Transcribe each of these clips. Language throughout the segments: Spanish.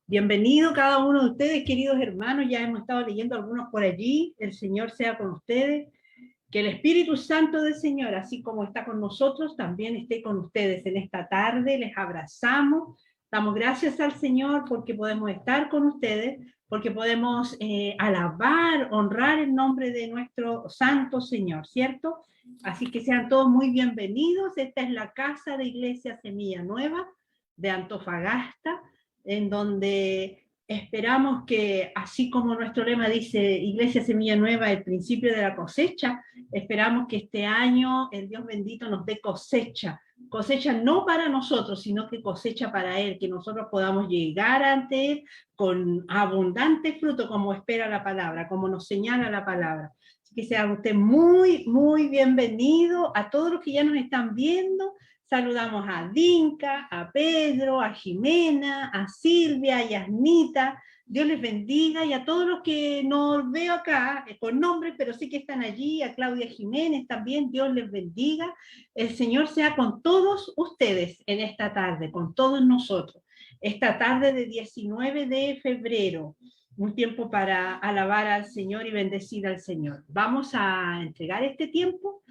Bienvenido cada uno de ustedes, queridos hermanos. Ya hemos estado leyendo algunos por allí. El Señor sea con ustedes. Que el Espíritu Santo del Señor, así como está con nosotros, también esté con ustedes en esta tarde. Les abrazamos. Damos gracias al Señor porque podemos estar con ustedes, porque podemos alabar, honrar el nombre de nuestro Santo Señor, ¿cierto? Así que sean todos muy bienvenidos. Esta es la casa de Iglesia Semilla Nueva de Antofagasta, en donde esperamos que, así como nuestro lema dice, Iglesia Semilla Nueva, el principio de la cosecha, esperamos que este año el Dios bendito nos dé cosecha, cosecha no para nosotros, sino que cosecha para Él, que nosotros podamos llegar ante Él con abundante fruto, como espera la palabra, como nos señala la palabra. Así que sea usted muy, muy bienvenido a todos los que ya nos están viendo. Saludamos a Dinka, a Pedro, a Jimena, a Silvia, a Yasnita. Dios les bendiga, y a todos los que no veo acá con nombres, pero sí que están allí, a Claudia Jiménez también, Dios les bendiga. El Señor sea con todos ustedes en esta tarde, con todos nosotros. Esta tarde de 19 de febrero, un tiempo para alabar al Señor y bendecir al Señor. Vamos a entregar este tiempo.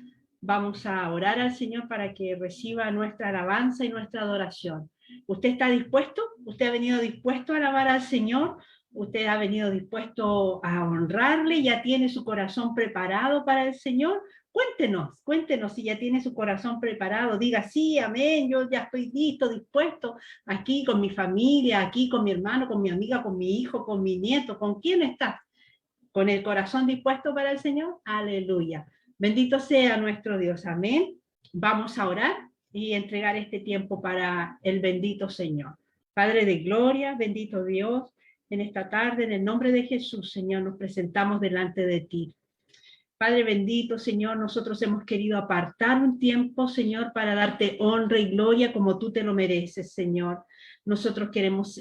Vamos a orar al Señor para que reciba nuestra alabanza y nuestra adoración. ¿Usted está dispuesto? ¿Usted ha venido dispuesto a alabar al Señor? ¿Usted ha venido dispuesto a honrarle? ¿Ya tiene su corazón preparado para el Señor? Cuéntenos si ya tiene su corazón preparado. Diga, sí, amén, yo ya estoy listo, dispuesto, aquí con mi familia, aquí con mi hermano, con mi amiga, con mi hijo, con mi nieto. ¿Con quién estás? ¿Con el corazón dispuesto para el Señor? Aleluya. Bendito sea nuestro Dios. Amén. Vamos a orar y entregar este tiempo para el bendito Señor. Padre de gloria, bendito Dios, en esta tarde, en el nombre de Jesús, Señor, nos presentamos delante de ti. Padre bendito, Señor, nosotros hemos querido apartar un tiempo, Señor, para darte honra y gloria como tú te lo mereces, Señor. Nosotros queremos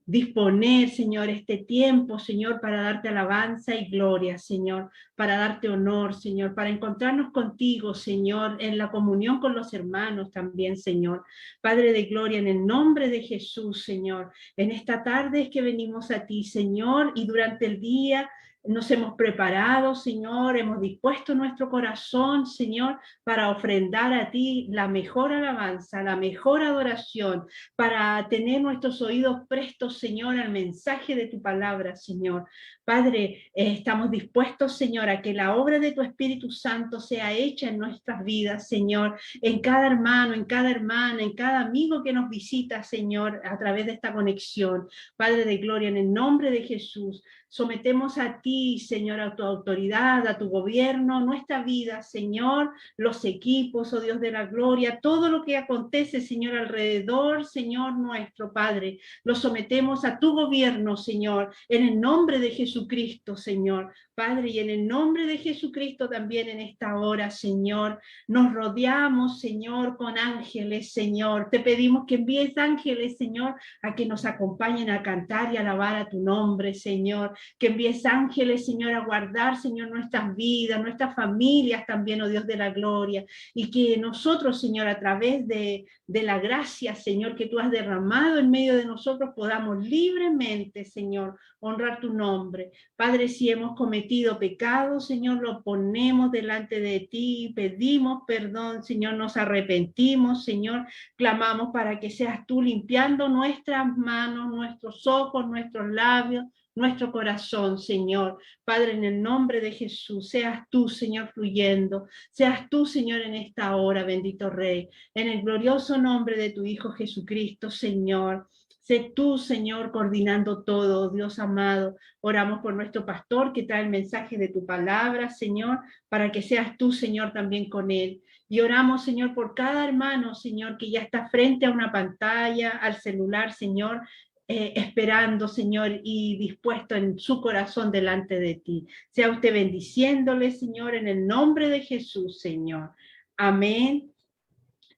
disponer, Señor, este tiempo, Señor, para darte alabanza y gloria, Señor, para darte honor, Señor, para encontrarnos contigo, Señor, en la comunión con los hermanos también, Señor. Padre de gloria, en el nombre de Jesús, Señor, en esta tarde es que venimos a ti, Señor, y durante el día nos hemos preparado, Señor, hemos dispuesto nuestro corazón, Señor, para ofrendar a ti la mejor alabanza, la mejor adoración, para tener nuestros oídos prestos, Señor, al mensaje de tu palabra, Señor. Padre, estamos dispuestos, Señor, a que la obra de tu Espíritu Santo sea hecha en nuestras vidas, Señor, en cada hermano, en cada hermana, en cada amigo que nos visita, Señor, a través de esta conexión. Padre de gloria, en el nombre de Jesús, sometemos a ti, Señor, a tu autoridad, a tu gobierno, nuestra vida, Señor, los equipos, oh Dios de la gloria, todo lo que acontece, Señor, alrededor, Señor nuestro Padre, lo sometemos a tu gobierno, Señor, en el nombre de Jesucristo, Señor. Padre, y en el nombre de Jesucristo también en esta hora, Señor, nos rodeamos, Señor, con ángeles, Señor. Te pedimos que envíes ángeles, Señor, a que nos acompañen a cantar y alabar a tu nombre, Señor. Que envíes ángeles, Señor, a guardar, Señor, nuestras vidas, nuestras familias también, oh Dios de la gloria. Y que nosotros, Señor, a través de la gracia, Señor, que tú has derramado en medio de nosotros, podamos libremente, Señor, honrar tu nombre. Padre, si hemos cometido pecado, Señor, lo ponemos delante de ti, pedimos perdón, Señor, nos arrepentimos, Señor, clamamos para que seas tú limpiando nuestras manos, nuestros ojos, nuestros labios, nuestro corazón, Señor. Padre, en el nombre de Jesús, seas tú, Señor, fluyendo, seas tú, Señor, en esta hora, bendito Rey, en el glorioso nombre de tu Hijo Jesucristo, Señor. Sé tú, Señor, coordinando todo, Dios amado. Oramos por nuestro pastor que trae el mensaje de tu palabra, Señor, para que seas tú, Señor, también con él. Y oramos, Señor, por cada hermano, Señor, que ya está frente a una pantalla, al celular, Señor, esperando, Señor, y dispuesto en su corazón delante de ti. Sea usted bendiciéndole, Señor, en el nombre de Jesús, Señor. Amén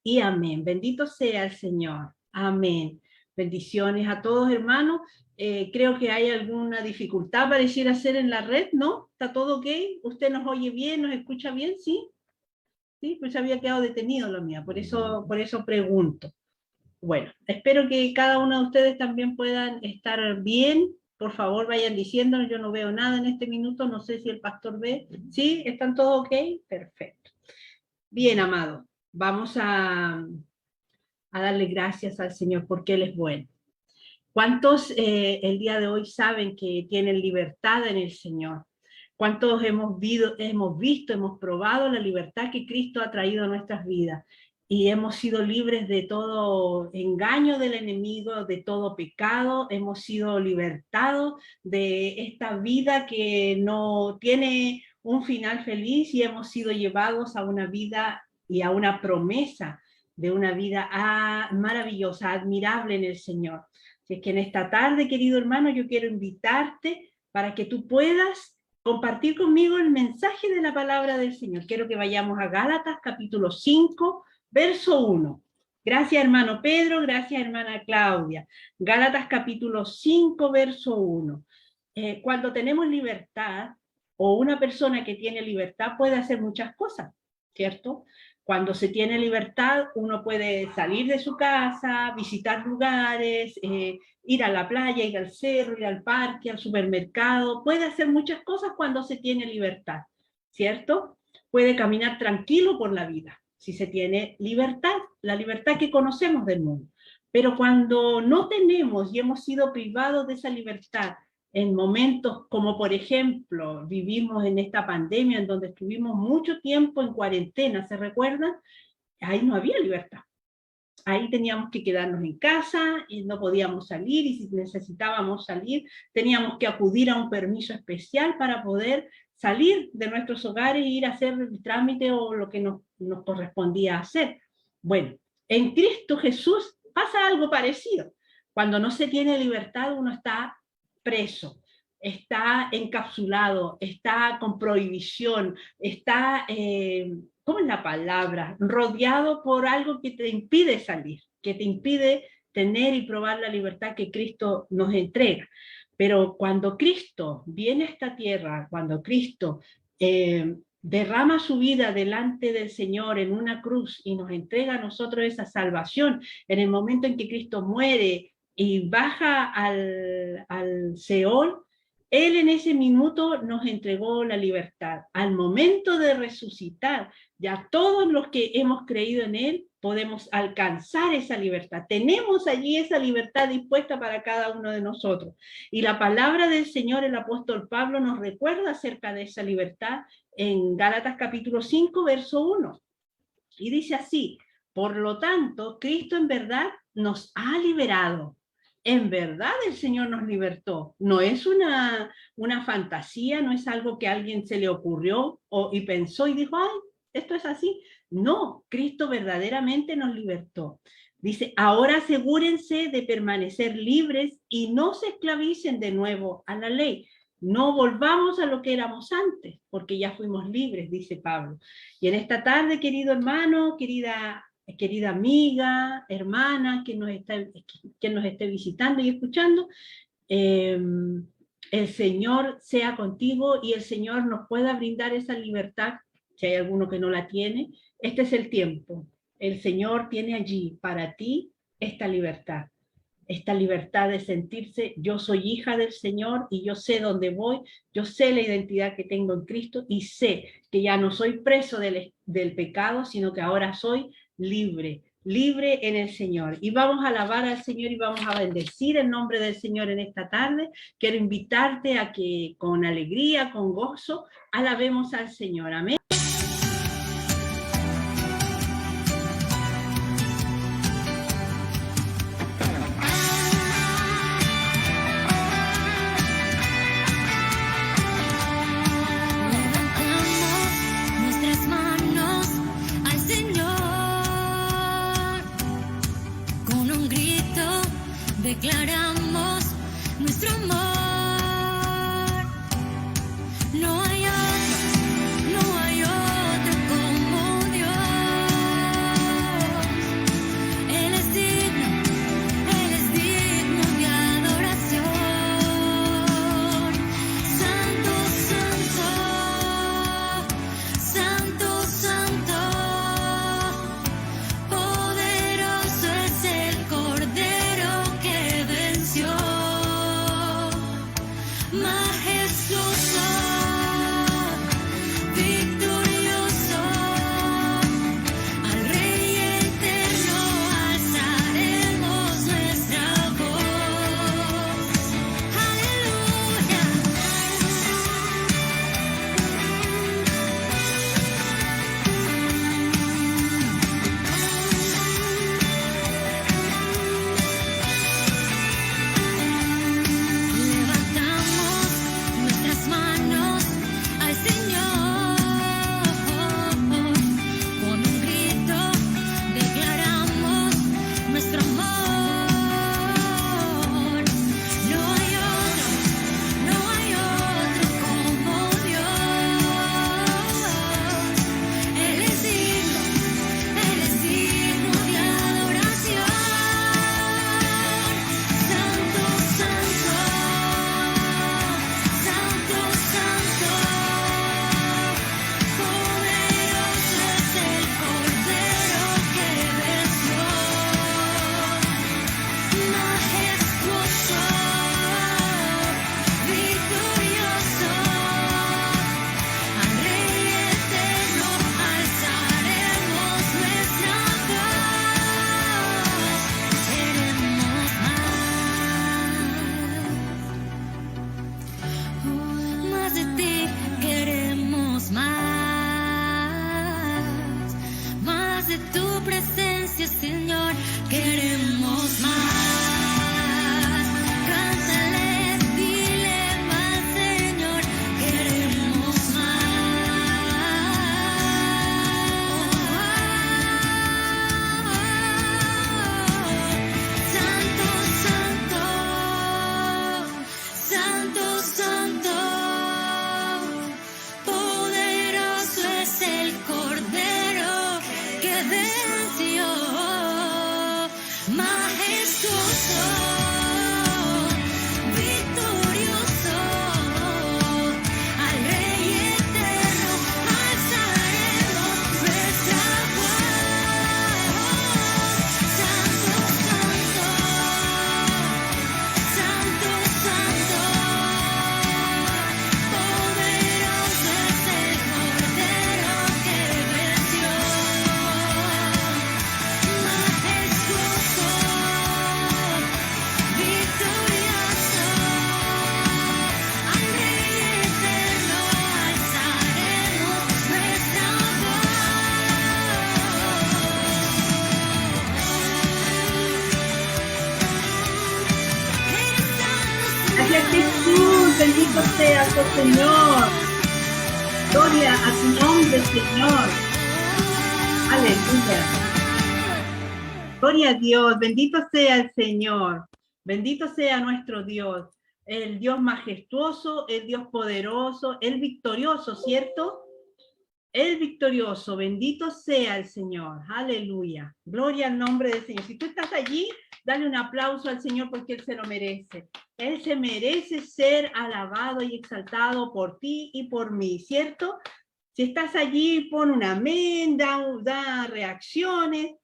y amén. Bendito sea el Señor. Amén. Bendiciones a todos, hermanos. Creo que hay alguna dificultad, pareciera ser en la red, ¿no? ¿Está todo ok? ¿Usted nos oye bien, nos escucha bien? ¿Sí? Sí, pues había quedado detenido lo mío, por eso pregunto. Bueno, espero que cada uno de ustedes también puedan estar bien. Por favor, vayan diciendo, yo no veo nada en este minuto, no sé si el pastor ve. ¿Sí? ¿Están todos ok? Perfecto. Bien, amado, vamos a darle gracias al Señor porque Él es bueno. ¿Cuántos el día de hoy saben que tienen libertad en el Señor? ¿Cuántos hemos visto, hemos probado la libertad que Cristo ha traído a nuestras vidas? Y hemos sido libres de todo engaño del enemigo, de todo pecado, hemos sido libertados de esta vida que no tiene un final feliz y hemos sido llevados a una vida y a una promesa de una vida maravillosa, admirable en el Señor. Así que en esta tarde, querido hermano, yo quiero invitarte para que tú puedas compartir conmigo el mensaje de la palabra del Señor. Quiero que vayamos a Gálatas capítulo 5, verso 1. Gracias, hermano Pedro, gracias, hermana Claudia. Gálatas capítulo 5, verso 1. Cuando tenemos libertad, o una persona que tiene libertad puede hacer muchas cosas, ¿cierto? Cuando se tiene libertad, uno puede salir de su casa, visitar lugares, ir a la playa, ir al cerro, ir al parque, al supermercado. Puede hacer muchas cosas cuando se tiene libertad, ¿cierto? Puede caminar tranquilo por la vida, si se tiene libertad, la libertad que conocemos del mundo. Pero cuando no tenemos y hemos sido privados de esa libertad, en momentos como por ejemplo vivimos en esta pandemia en donde estuvimos mucho tiempo en cuarentena, ¿se recuerdan? Ahí no había libertad. Ahí teníamos que quedarnos en casa y no podíamos salir, y si necesitábamos salir teníamos que acudir a un permiso especial para poder salir de nuestros hogares e ir a hacer el trámite o lo que nos correspondía hacer. Bueno, en Cristo Jesús pasa algo parecido. Cuando no se tiene libertad, uno está preso, está encapsulado, está con prohibición, está, ¿cómo es la palabra? Rodeado por algo que te impide salir, que te impide tener y probar la libertad que Cristo nos entrega. Pero cuando Cristo viene a esta tierra, cuando Cristo derrama su vida delante del Señor en una cruz y nos entrega a nosotros esa salvación, en el momento en que Cristo muere y baja al Seol, Él en ese minuto nos entregó la libertad. Al momento de resucitar, ya todos los que hemos creído en Él podemos alcanzar esa libertad. Tenemos allí esa libertad dispuesta para cada uno de nosotros. Y la palabra del Señor, el apóstol Pablo, nos recuerda acerca de esa libertad en Gálatas capítulo 5, verso 1. Y dice así: por lo tanto, Cristo en verdad nos ha liberado. En verdad el Señor nos libertó. No es una fantasía, no es algo que a alguien se le ocurrió y pensó y dijo, ay, esto es así. No, Cristo verdaderamente nos libertó. Dice, ahora asegúrense de permanecer libres y no se esclavicen de nuevo a la ley. No volvamos a lo que éramos antes, porque ya fuimos libres, dice Pablo. Y en esta tarde, querido hermano, querida amiga, hermana, que nos esté visitando y escuchando, el Señor sea contigo y el Señor nos pueda brindar esa libertad, si hay alguno que no la tiene. Este es el tiempo. El Señor tiene allí para ti esta libertad de sentirse, yo soy hija del Señor y yo sé dónde voy, yo sé la identidad que tengo en Cristo y sé que ya no soy preso del pecado, sino que ahora soy libre en el Señor. Y vamos a alabar al Señor y vamos a bendecir el nombre del Señor en esta tarde. Quiero invitarte a que con alegría, con gozo, alabemos al Señor. Amén. Declaramos nuestro amor. No hay otro como Dios. Él es digno de adoración. Santo, santo, santo, santo, poderoso es el Cordero. tu presencia, Señor, queremos más. Cántale, dile más, Señor, queremos más. Santo, santo, santo, santo, poderoso es el Cordero que venció, majestuoso, victorioso, al Rey eterno alzaremos nuestra voz. Santo, santo, santo, santo, poderoso es el Cordero que venció, majestuoso, victorioso, al Rey eterno alzaremos nuestra voz. Gracias Jesús, bendito sea tu Señor. Gloria a tu nombre, Señor. Aleluya. Gloria a Dios, bendito sea el Señor. Bendito sea nuestro Dios. El Dios majestuoso, el Dios poderoso, el victorioso, ¿cierto? El victorioso, bendito sea el Señor. Aleluya. Gloria al nombre del Señor. Si tú estás allí, dale un aplauso al Señor porque Él se lo merece. Él se merece ser alabado y exaltado por ti y por mí, ¿cierto? Si estás allí, pon un amén, da reacciones.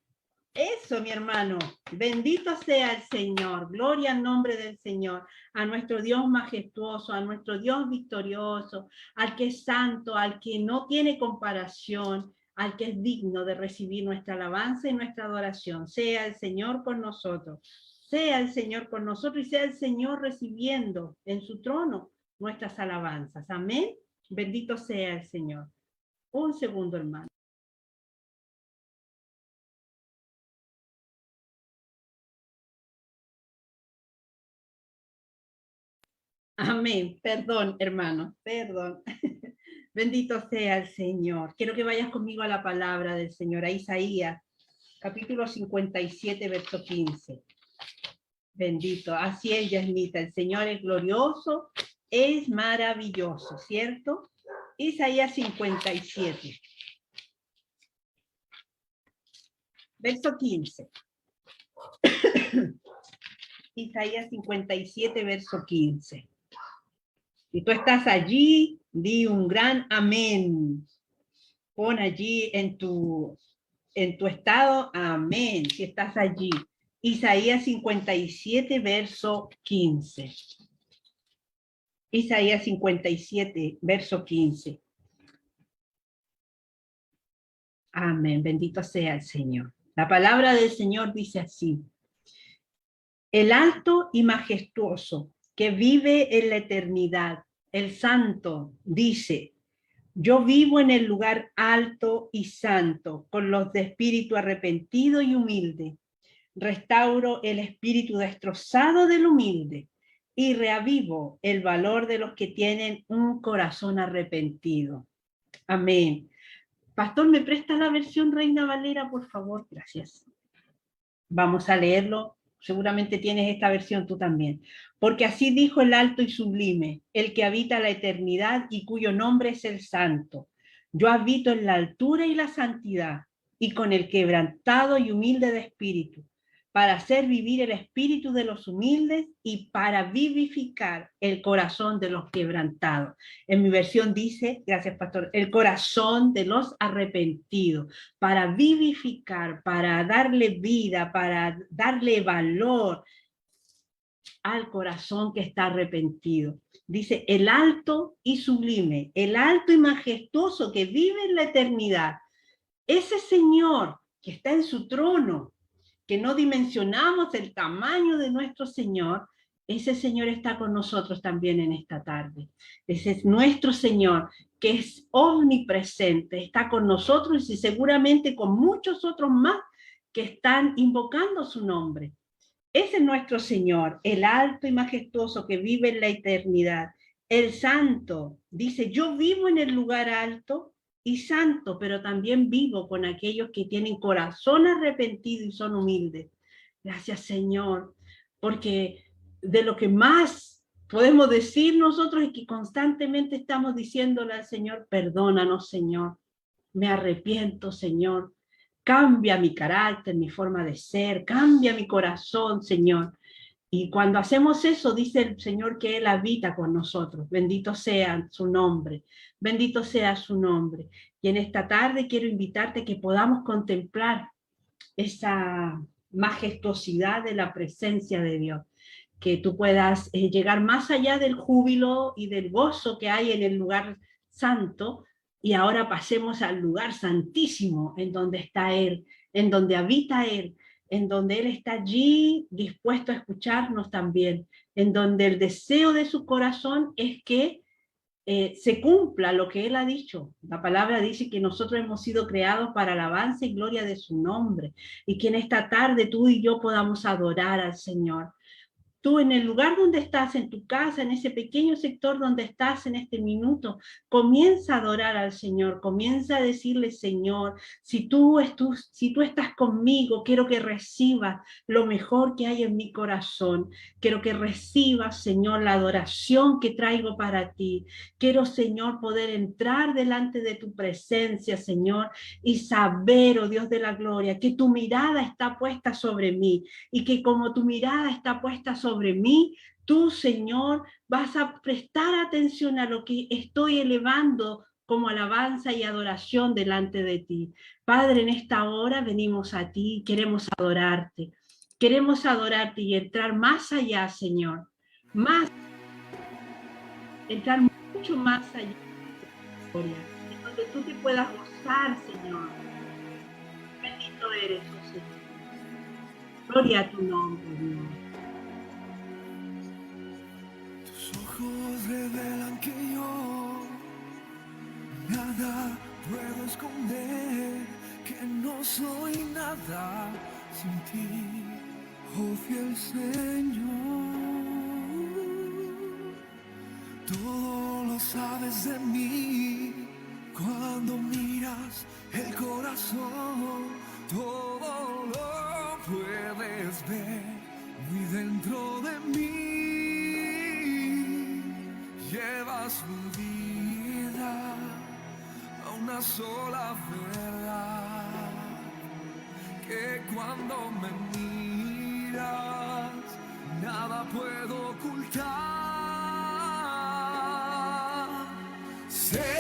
Eso, mi hermano. Bendito sea el Señor. Gloria al nombre del Señor. A nuestro Dios majestuoso, a nuestro Dios victorioso, al que es santo, al que no tiene comparación, al que es digno de recibir nuestra alabanza y nuestra adoración. Sea el Señor con nosotros. Sea el Señor con nosotros y sea el Señor recibiendo en su trono nuestras alabanzas. Amén. Bendito sea el Señor. Un segundo, hermano. Amén. Perdón, hermano. Perdón. Bendito sea el Señor. Quiero que vayas conmigo a la palabra del Señor, a Isaías, capítulo 57, verso 15. Bendito. Así es, Yasmita. El Señor es glorioso, es maravilloso, ¿cierto? Isaías 57. Verso 15. Isaías 57, verso 15. Si tú estás allí, di un gran amén. Pon allí en tu estado, amén, si estás allí. Isaías 57, verso 15. Isaías 57, verso 15. Amén, bendito sea el Señor. La palabra del Señor dice así: el alto y majestuoso que vive en la eternidad, el santo, dice: yo vivo en el lugar alto y santo, con los de espíritu arrepentido y humilde. Restauro el espíritu destrozado del humilde y reavivo el valor de los que tienen un corazón arrepentido. Amén. Pastor, ¿me presta la versión Reina Valera, por favor? Gracias. Vamos a leerlo. Seguramente tienes esta versión tú también. Porque así dijo el alto y sublime, el que habita la eternidad y cuyo nombre es el santo. Yo habito en la altura y la santidad, y con el quebrantado y humilde de espíritu, para hacer vivir el espíritu de los humildes y para vivificar el corazón de los quebrantados. En mi versión dice, gracias pastor, el corazón de los arrepentidos, para vivificar, para darle vida, para darle valor al corazón que está arrepentido. Dice, el alto y sublime, el alto y majestuoso que vive en la eternidad. Ese Señor que está en su trono, que no dimensionamos el tamaño de nuestro Señor, ese Señor está con nosotros también en esta tarde. Ese es nuestro Señor, que es omnipresente, está con nosotros y seguramente con muchos otros más que están invocando su nombre. Ese es nuestro Señor, el alto y majestuoso que vive en la eternidad. El santo dice, yo vivo en el lugar alto y santo, pero también vivo con aquellos que tienen corazón arrepentido y son humildes. Gracias, Señor, porque de lo que más podemos decir nosotros es que constantemente estamos diciéndole al Señor, perdónanos, Señor, me arrepiento, Señor, cambia mi carácter, mi forma de ser, cambia mi corazón, Señor. Y cuando hacemos eso, dice el Señor que Él habita con nosotros. Bendito sea su nombre, bendito sea su nombre. Y en esta tarde quiero invitarte a que podamos contemplar esa majestuosidad de la presencia de Dios, que tú puedas llegar más allá del júbilo y del gozo que hay en el lugar santo, y ahora pasemos al lugar santísimo, en donde está Él, en donde habita Él, en donde Él está allí dispuesto a escucharnos también, en donde el deseo de su corazón es que se cumpla lo que Él ha dicho. La palabra dice que nosotros hemos sido creados para alabanza y gloria de su nombre, y que en esta tarde tú y yo podamos adorar al Señor. Tú en el lugar donde estás, en tu casa, en ese pequeño sector donde estás en este minuto, comienza a adorar al Señor, comienza a decirle, Señor, si tú estás conmigo, quiero que recibas lo mejor que hay en mi corazón, quiero que recibas, Señor, la adoración que traigo para ti. Quiero, Señor, poder entrar delante de tu presencia, Señor, y saber, oh Dios de la gloria, que tu mirada está puesta sobre mí, y que como tu mirada está puesta sobre mí, tú, Señor, vas a prestar atención a lo que estoy elevando como alabanza y adoración delante de ti. Padre, en esta hora venimos a ti, queremos adorarte y entrar más allá, Señor, entrar mucho más allá de la gloria, en donde tú te puedas gozar, Señor. Bendito eres, oh Señor. Gloria a tu nombre, Dios. Tus ojos revelan que yo nada puedo esconder, que no soy nada sin ti, oh fiel Señor. Todo lo sabes de mí, cuando miras el corazón, todo lo puedes ver muy dentro de mí. Llevas mi vida a una sola verdad, que cuando me miras nada puedo ocultar. Sé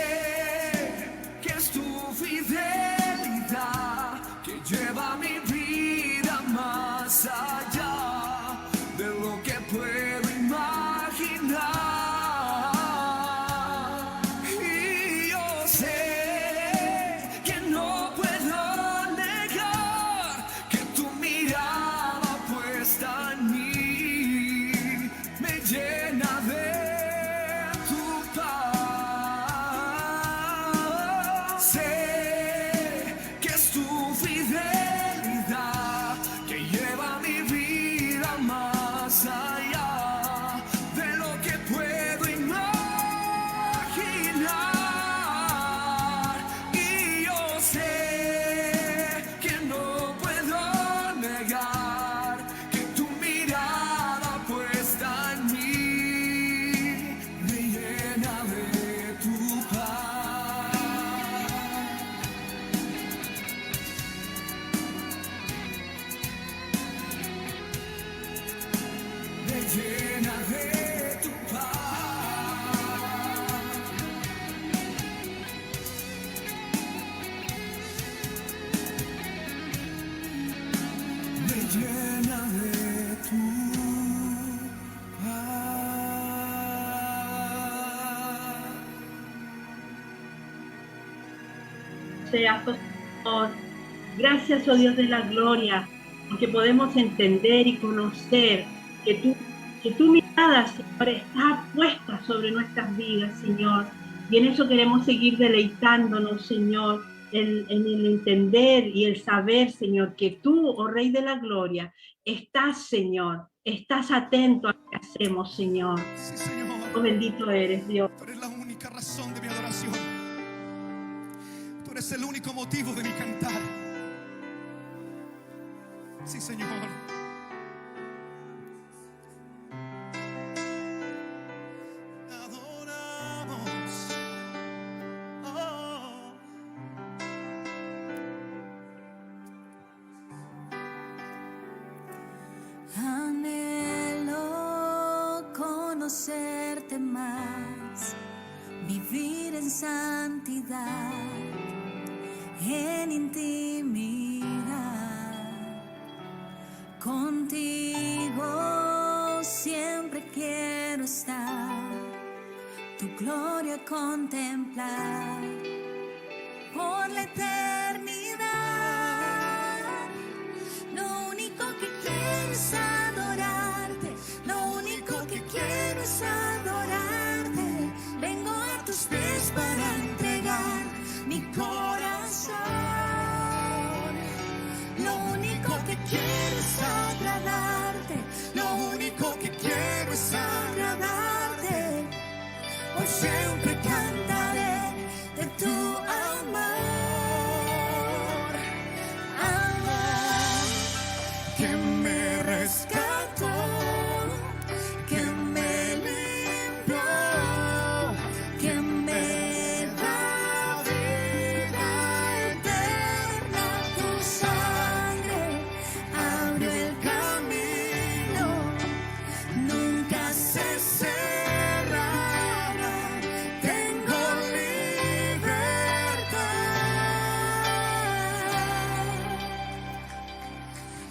que es tu fidelidad que lleva mi vida más allá de lo que puedo imaginar. Y yo sé que no puedo negar que tu mirada puesta en mí me llena de tu paz. Sé que es tu fidelidad que lleva mi vida más allá de lo que puedo imaginar. Y yo sé que no puedo negar que tu mirada puesta en mí me llena de tu paz. Me llena de tu paz. Me llena de tu paz. Sea, Señor. Gracias, oh Dios de la gloria, porque podemos entender y conocer que tú Señor, está puesta sobre nuestras vidas, Señor. Y en eso queremos seguir deleitándonos, Señor, en el entender y el saber, Señor, que tú, oh Rey de la Gloria, estás, Señor, estás atento a lo que hacemos, Señor. Sí, Señor. Oh, bendito eres, Dios. Tú eres la única razón de mi adoración. Tú eres el único motivo de mi cantar. Sí, Señor. Adoramos. Oh. Anhelo conocerte más, vivir en santidad, en intimidad. Contigo siempre quiero estar, tu gloria contemplar por la eternidad. Lo único que quiero es adorarte, lo único que quiero es adorarte. Vengo a tus pies para entregar mi corazón. Lo único que quiero es agradarte, lo único que quiero es agradarte. Por siempre cantaré de tu amor, amor que me rescató, que me limpió, que me da vida eterna. Tu sangre abrió el camino, nunca se cerrará. Tengo libertad.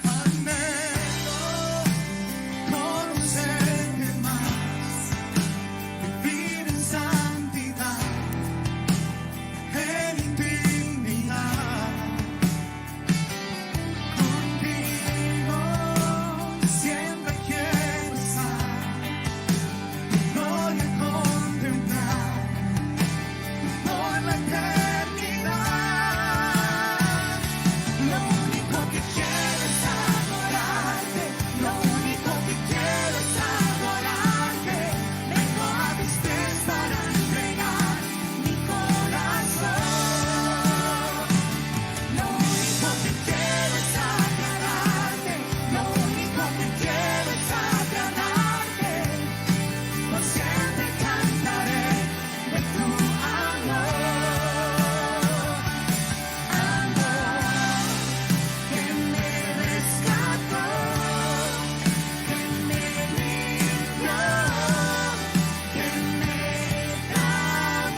Anhelo conocerte más, vivir en santidad, en intimidad. Contigo siempre quiero estar, tu gloria contemplar por la eternidad. Lo único que quiero es adorarte, lo único que quiero es adorarte. Vengo a tus pies para entregar mi corazón. Lo único que quiero es agradarte, lo único que quiero es agradarte. Por siempre cantaré de tu amor, amor que me rescató, que me limpió, que me da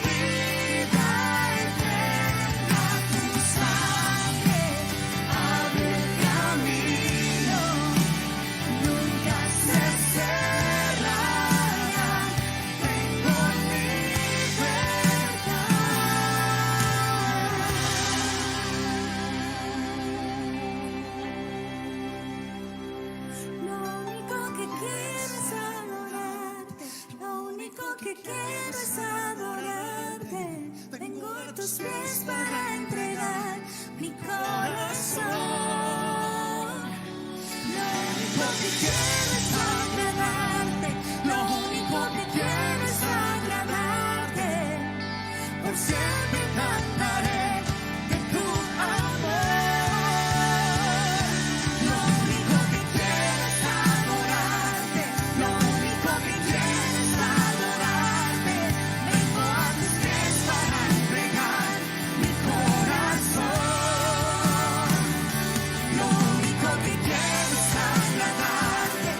vida eterna. Tu sangre abre el camino, nunca se cerrará. Tengo libertad. Lo único que quiero es adorarte, lo único que quiero es adorarte. Vengo a tus pies para entregar mi corazón. Lo único que quiero es agradarte, lo único que quiero es agradarte. Por siempre cantaré de tu amor. Lo único que quiero es adorarte, lo único que quiero es adorarte. Vengo a tus pies para entregar mi corazón. Lo único que quiero es agradarte,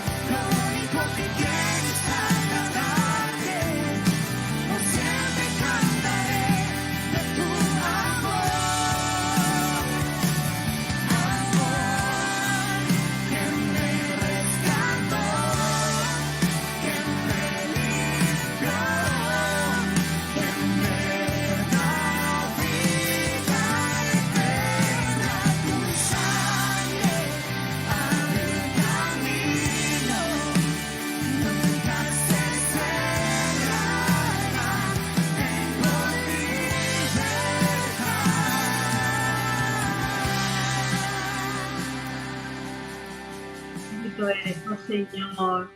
Bendito eres, oh Señor.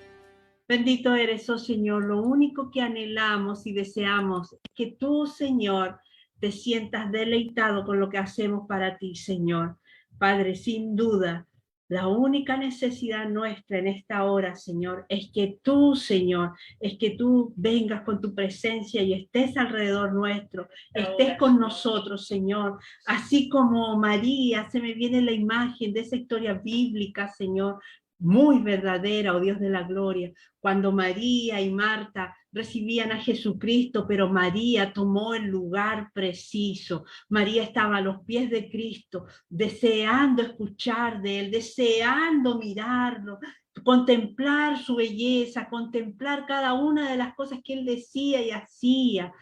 Bendito eres, oh Señor. Lo único que anhelamos y deseamos es que tú, Señor, te sientas deleitado con lo que hacemos para ti, Señor. Padre, sin duda, la única necesidad nuestra en esta hora, Señor, es que tú, Señor, es que tú vengas con tu presencia y estés alrededor nuestro, estés con nosotros, Señor. Así como María, se me viene la imagen de esa historia bíblica, Señor, muy verdadera, oh Dios de la gloria, cuando María y Marta recibían a Jesucristo, pero María tomó el lugar preciso. María estaba a los pies de Cristo, deseando escuchar de Él, deseando mirarlo, contemplar su belleza, contemplar cada una de las cosas que Él decía y hacía.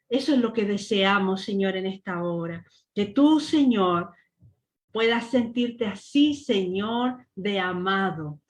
Eso es lo que deseamos, Señor, en esta hora. Que tú, Señor, puedas sentirte así, Señor, de amado.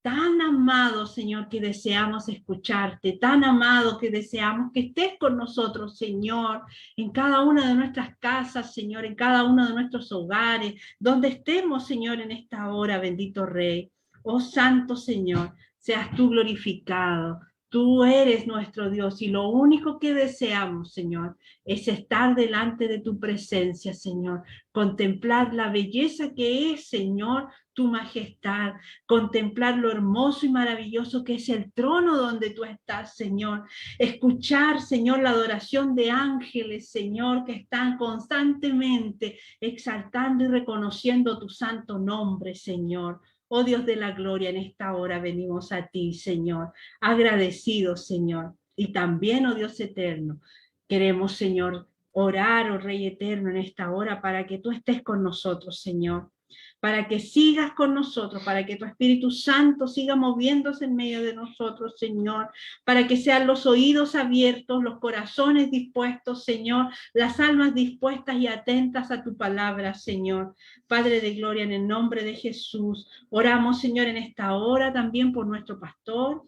Tan amado, Señor, que deseamos escucharte, tan amado que deseamos que estés con nosotros, Señor, en cada una de nuestras casas, Señor, en cada uno de nuestros hogares, donde estemos, Señor, en esta hora, bendito Rey. Oh Santo Señor, seas tú glorificado. Tú eres nuestro Dios y lo único que deseamos, Señor, es estar delante de tu presencia, Señor, contemplar la belleza que es, Señor, tu majestad, contemplar lo hermoso y maravilloso que es el trono donde tú estás, Señor, escuchar, Señor, la adoración de ángeles, Señor, que están constantemente exaltando y reconociendo tu santo nombre, Señor. Oh Dios de la gloria, en esta hora venimos a ti, Señor, agradecidos, Señor, y también, oh Dios eterno, queremos, Señor, orar, oh Rey eterno, en esta hora para que tú estés con nosotros, Señor, para que sigas con nosotros, para que tu Espíritu Santo siga moviéndose en medio de nosotros, Señor, para que sean los oídos abiertos, los corazones dispuestos, Señor, las almas dispuestas y atentas a tu palabra, Señor. Padre de gloria, en el nombre de Jesús, oramos, Señor, en esta hora también por nuestro pastor,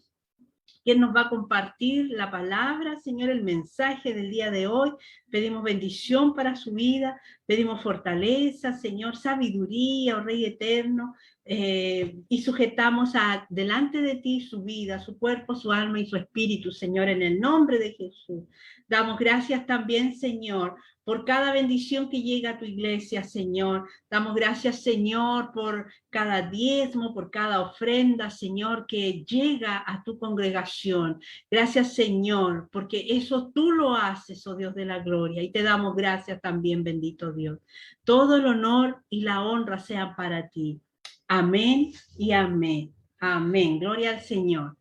quien nos va a compartir la palabra, Señor, el mensaje del día de hoy. Pedimos bendición para su vida, pedimos fortaleza, Señor, sabiduría, oh Rey eterno, y sujetamos delante de ti su vida, su cuerpo, su alma y su espíritu, Señor, en el nombre de Jesús. Damos gracias también, Señor, por cada bendición que llega a tu iglesia, Señor. Damos gracias, Señor, por cada diezmo, por cada ofrenda, Señor, que llega a tu congregación. Gracias, Señor, porque eso tú lo haces, oh Dios de la gloria, y te damos gracias también, bendito Dios. Todo el honor y la honra sean para ti. Amén y amén. Amén. Gloria al Señor.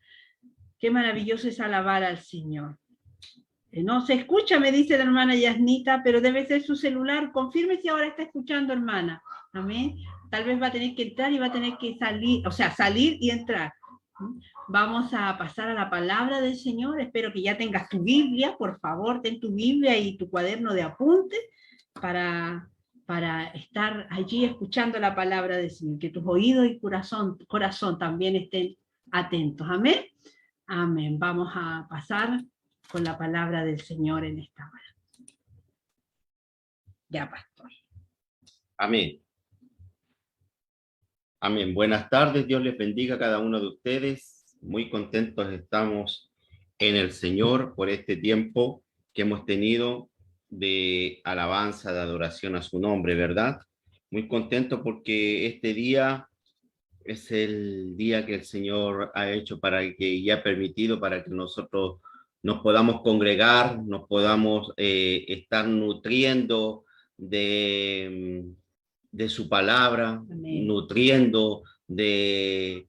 Qué maravilloso es alabar al Señor. No se escucha, me dice la hermana Yasnita, pero debe ser su celular. Confirme si ahora está escuchando, hermana. Amén. Tal vez va a tener que entrar y va a tener que salir, o sea, salir y entrar. Vamos a pasar a la palabra del Señor. Espero que ya tengas tu Biblia. Por favor, ten tu Biblia y tu cuaderno de apuntes para estar allí escuchando la palabra del Señor. Que tus oídos y corazón también estén atentos. Amén. Amén. Vamos a pasar con la palabra del Señor en esta hora. Ya, pastor. Amén. Amén. Buenas tardes. Dios les bendiga a cada uno de ustedes. Muy contentos estamos en el Señor por este tiempo que hemos tenido de alabanza, de adoración a su nombre, ¿verdad? Muy contentos porque este día es el día que el Señor ha hecho y ha permitido para que nosotros nos podamos congregar, nos podamos estar nutriendo de su palabra, amén, nutriendo de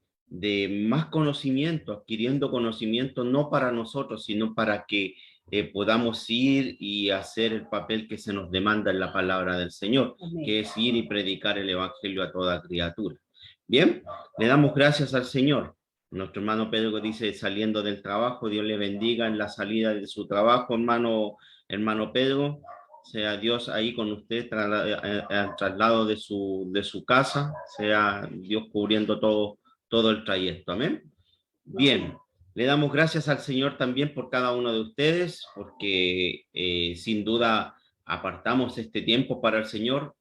más conocimiento, adquiriendo conocimiento no para nosotros, sino para que podamos ir y hacer el papel que se nos demanda en la palabra del Señor, amén, que es ir y predicar el evangelio a toda criatura. Bien, le damos gracias al Señor. Nuestro hermano Pedro dice, saliendo del trabajo, Dios le bendiga en la salida de su trabajo, hermano Pedro. Sea Dios ahí con usted al traslado de su casa, sea Dios cubriendo todo el trayecto. Amén. Bien, le damos gracias al Señor también por cada uno de ustedes, porque sin duda apartamos este tiempo para el Señor.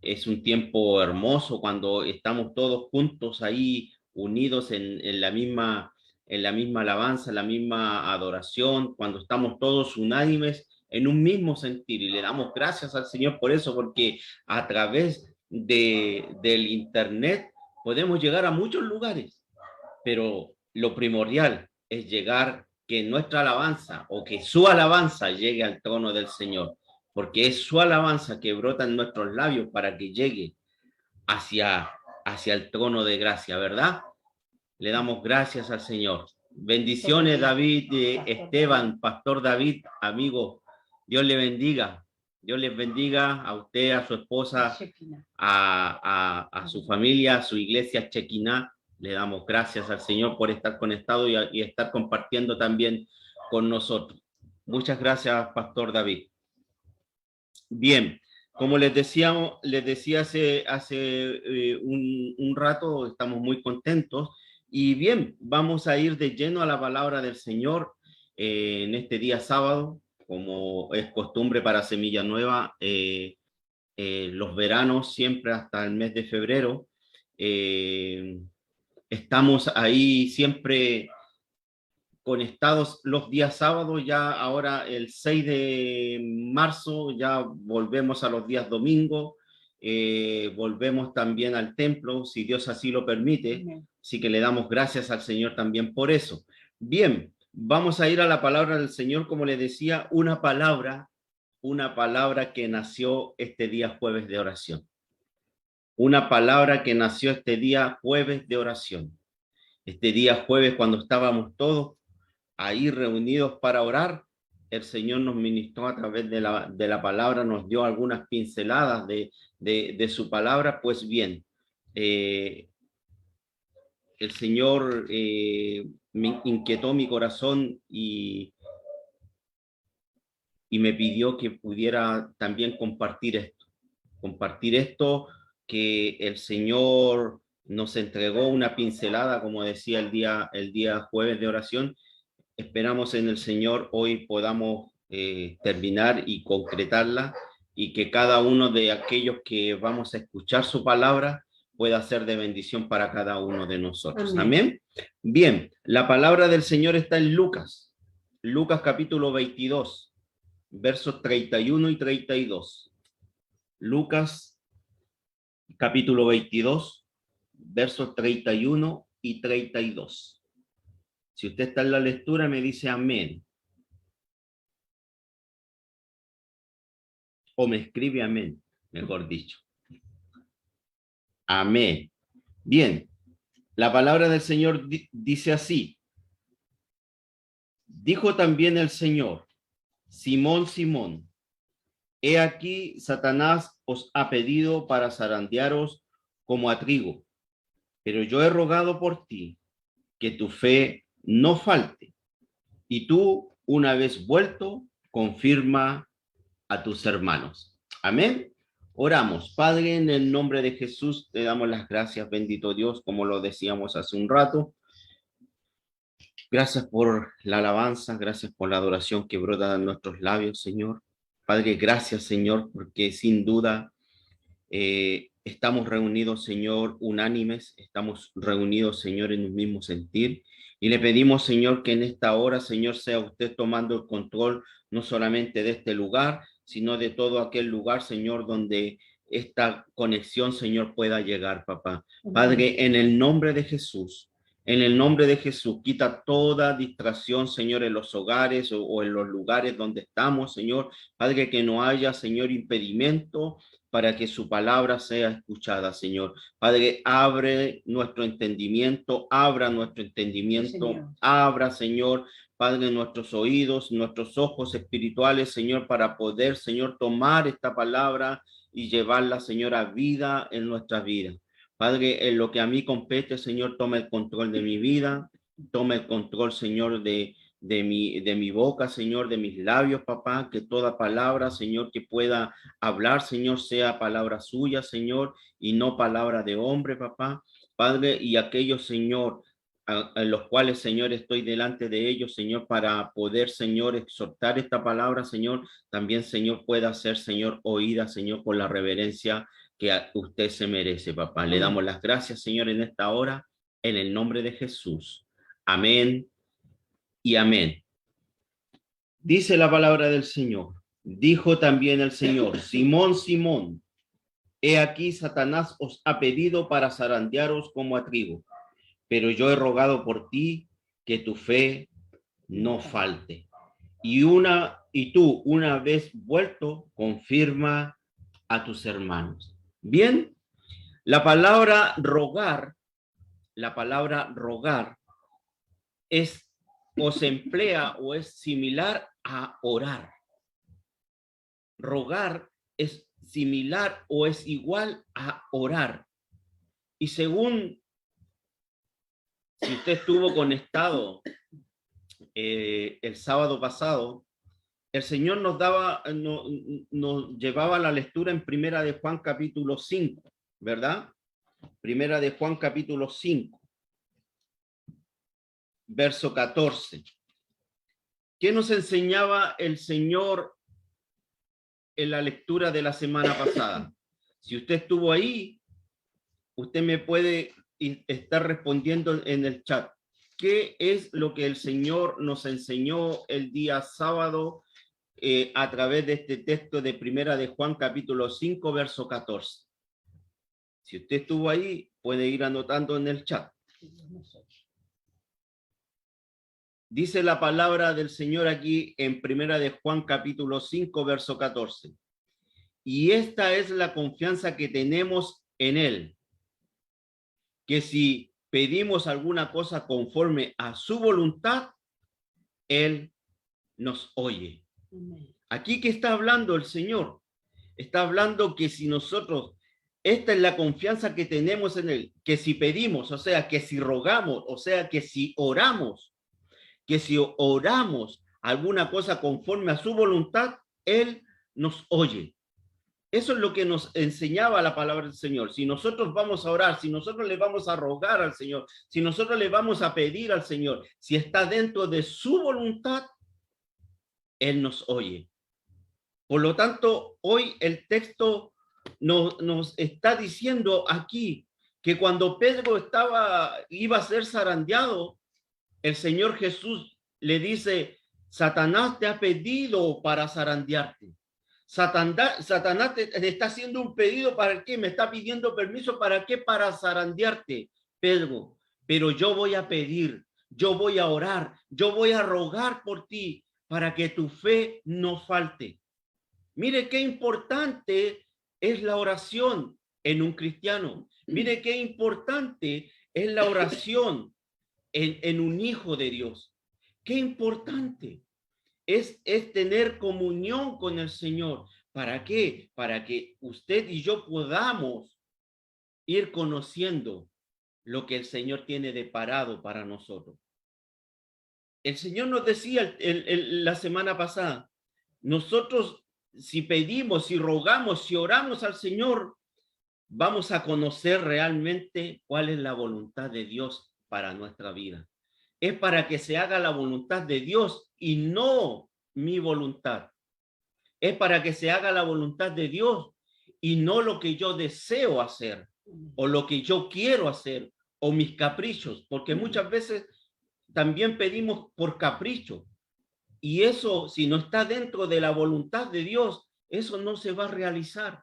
Es un tiempo hermoso cuando estamos todos juntos ahí, unidos en la misma alabanza, en la misma adoración, cuando estamos todos unánimes en un mismo sentir. Y le damos gracias al Señor por eso, porque a través del Internet podemos llegar a muchos lugares, pero lo primordial es llegar, que nuestra alabanza o que su alabanza llegue al trono del Señor, porque es su alabanza que brota en nuestros labios para que llegue hacia el trono de gracia, ¿verdad? Le damos gracias al Señor. Bendiciones, David, Esteban, Pastor David, amigo. Dios le bendiga. Dios les bendiga a usted, a su esposa, a su familia, a su iglesia Chequiná. Le damos gracias al Señor por estar conectado y estar compartiendo también con nosotros. Muchas gracias, Pastor David. Bien, como les decía hace un rato, estamos muy contentos. Y bien, vamos a ir de lleno a la palabra del Señor en este día sábado, como es costumbre para Semilla Nueva, los veranos siempre hasta el mes de febrero. Estamos ahí siempre conectados los días sábados. Ya ahora el 6 de marzo ya volvemos a los días domingos, volvemos también al templo, si Dios así lo permite. Así que le damos gracias al Señor también por eso. Bien, vamos a ir a la palabra del Señor, como le decía, una palabra que nació este día jueves de oración. Una palabra que nació este día jueves de oración. Este día jueves, cuando estábamos todos ahí reunidos para orar, el Señor nos ministró a través de la palabra, nos dio algunas pinceladas de su palabra. Pues bien, el Señor me inquietó mi corazón y me pidió que pudiera también compartir esto que el Señor nos entregó, una pincelada, como decía el día jueves de oración. Esperamos en el Señor hoy podamos terminar y concretarla, y que cada uno de aquellos que vamos a escuchar su palabra pueda ser de bendición para cada uno de nosotros. Amén. Bien, la palabra del Señor está en Lucas capítulo 22, versos 31 y 32. Lucas capítulo 22, versos 31 y 32. Si usted está en la lectura, me dice amén. O me escribe amén, mejor dicho. Amén. Bien, la palabra del Señor dice así. Dijo también el Señor: Simón, Simón, he aquí Satanás os ha pedido para zarandearos como a trigo, pero yo he rogado por ti que tu fe no falte, y tú, una vez vuelto, confirma a tus hermanos. Amén. Oramos. Padre, en el nombre de Jesús te damos las gracias, bendito Dios, como lo decíamos hace un rato. Gracias por la alabanza, gracias por la adoración que brota de nuestros labios, Señor. Padre, gracias, Señor, porque sin duda estamos reunidos, Señor, unánimes, estamos reunidos, Señor, en un mismo sentir. Y le pedimos, Señor, que en esta hora, Señor, sea usted tomando el control no solamente de este lugar, sino de todo aquel lugar, Señor, donde esta conexión, Señor, pueda llegar, papá. Padre, en el nombre de Jesús, quita toda distracción, Señor, en los hogares o en los lugares donde estamos, Señor. Padre, que no haya, Señor, impedimento para que su palabra sea escuchada, Señor. Padre, abre nuestro entendimiento, abra nuestro entendimiento, Señor. Abra, Señor, Padre, nuestros oídos, nuestros ojos espirituales, Señor, para poder, Señor, tomar esta palabra y llevarla, Señor, a vida en nuestras vidas. Padre, en lo que a mí compete, Señor, toma el control de mi vida, toma el control, Señor, de mi boca, Señor, de mis labios, papá, que toda palabra, Señor, que pueda hablar, Señor, sea palabra suya, Señor, y no palabra de hombre, papá. Padre, y aquellos, Señor, a los cuales, Señor, estoy delante de ellos, Señor, para poder, Señor, exhortar esta palabra, Señor, también, Señor, pueda ser, Señor, oída, Señor, con la reverencia usted se merece, papá. Le damos las gracias, Señor, en esta hora, en el nombre de Jesús. Amén y amén. Dice la palabra del Señor. Dijo también el Señor: Simón, Simón, he aquí Satanás os ha pedido para zarandearos como a trigo, pero yo he rogado por ti que tu fe no falte. Y tú, una vez vuelto, confirma a tus hermanos. Bien, la palabra rogar es o se emplea o es similar a orar. Rogar es similar o es igual a orar. Y según, si usted estuvo conectado el sábado pasado, el Señor nos llevaba a la lectura en Primera de Juan capítulo 5, ¿verdad? Primera de Juan capítulo 5, verso 14. ¿Qué nos enseñaba el Señor en la lectura de la semana pasada? Si usted estuvo ahí, usted me puede estar respondiendo en el chat. ¿Qué es lo que el Señor nos enseñó el día sábado a través de este texto de Primera de Juan capítulo 5, verso 14? Si usted estuvo ahí, puede ir anotando en el chat. Dice la palabra del Señor aquí en Primera de Juan capítulo 5, verso 14. Y esta es la confianza que tenemos en Él, que si pedimos alguna cosa conforme a su voluntad, Él nos oye. Aquí que está hablando el Señor, está hablando que si nosotros, esta es la confianza que tenemos en Él, que si pedimos, o sea, que si rogamos, o sea, que si oramos alguna cosa conforme a su voluntad, Él nos oye. Eso es lo que nos enseñaba la palabra del Señor. Si nosotros vamos a orar, si nosotros le vamos a rogar al Señor, si nosotros le vamos a pedir al Señor, si está dentro de su voluntad, Él nos oye. Por lo tanto, hoy el texto nos está diciendo aquí que cuando Pedro iba a ser zarandeado, el Señor Jesús le dice: Satanás te ha pedido para zarandearte. Satanás te está haciendo un pedido. ¿Para qué? Me está pidiendo permiso. ¿Para qué? Para zarandearte, Pedro. Pero yo voy a pedir, yo voy a orar, yo voy a rogar por ti para que tu fe no falte. Mire qué importante es la oración en un cristiano. Mire qué importante es la oración en un hijo de Dios. Qué importante es tener comunión con el Señor. ¿Para qué? Para que usted y yo podamos ir conociendo lo que el Señor tiene deparado para nosotros. El Señor nos decía la semana pasada, nosotros si pedimos, si rogamos, si oramos al Señor, vamos a conocer realmente cuál es la voluntad de Dios para nuestra vida. Es para que se haga la voluntad de Dios y no mi voluntad. Es para que se haga la voluntad de Dios y no lo que yo deseo hacer o lo que yo quiero hacer o mis caprichos, porque muchas veces también pedimos por capricho. Y eso, si no está dentro de la voluntad de Dios, eso no se va a realizar.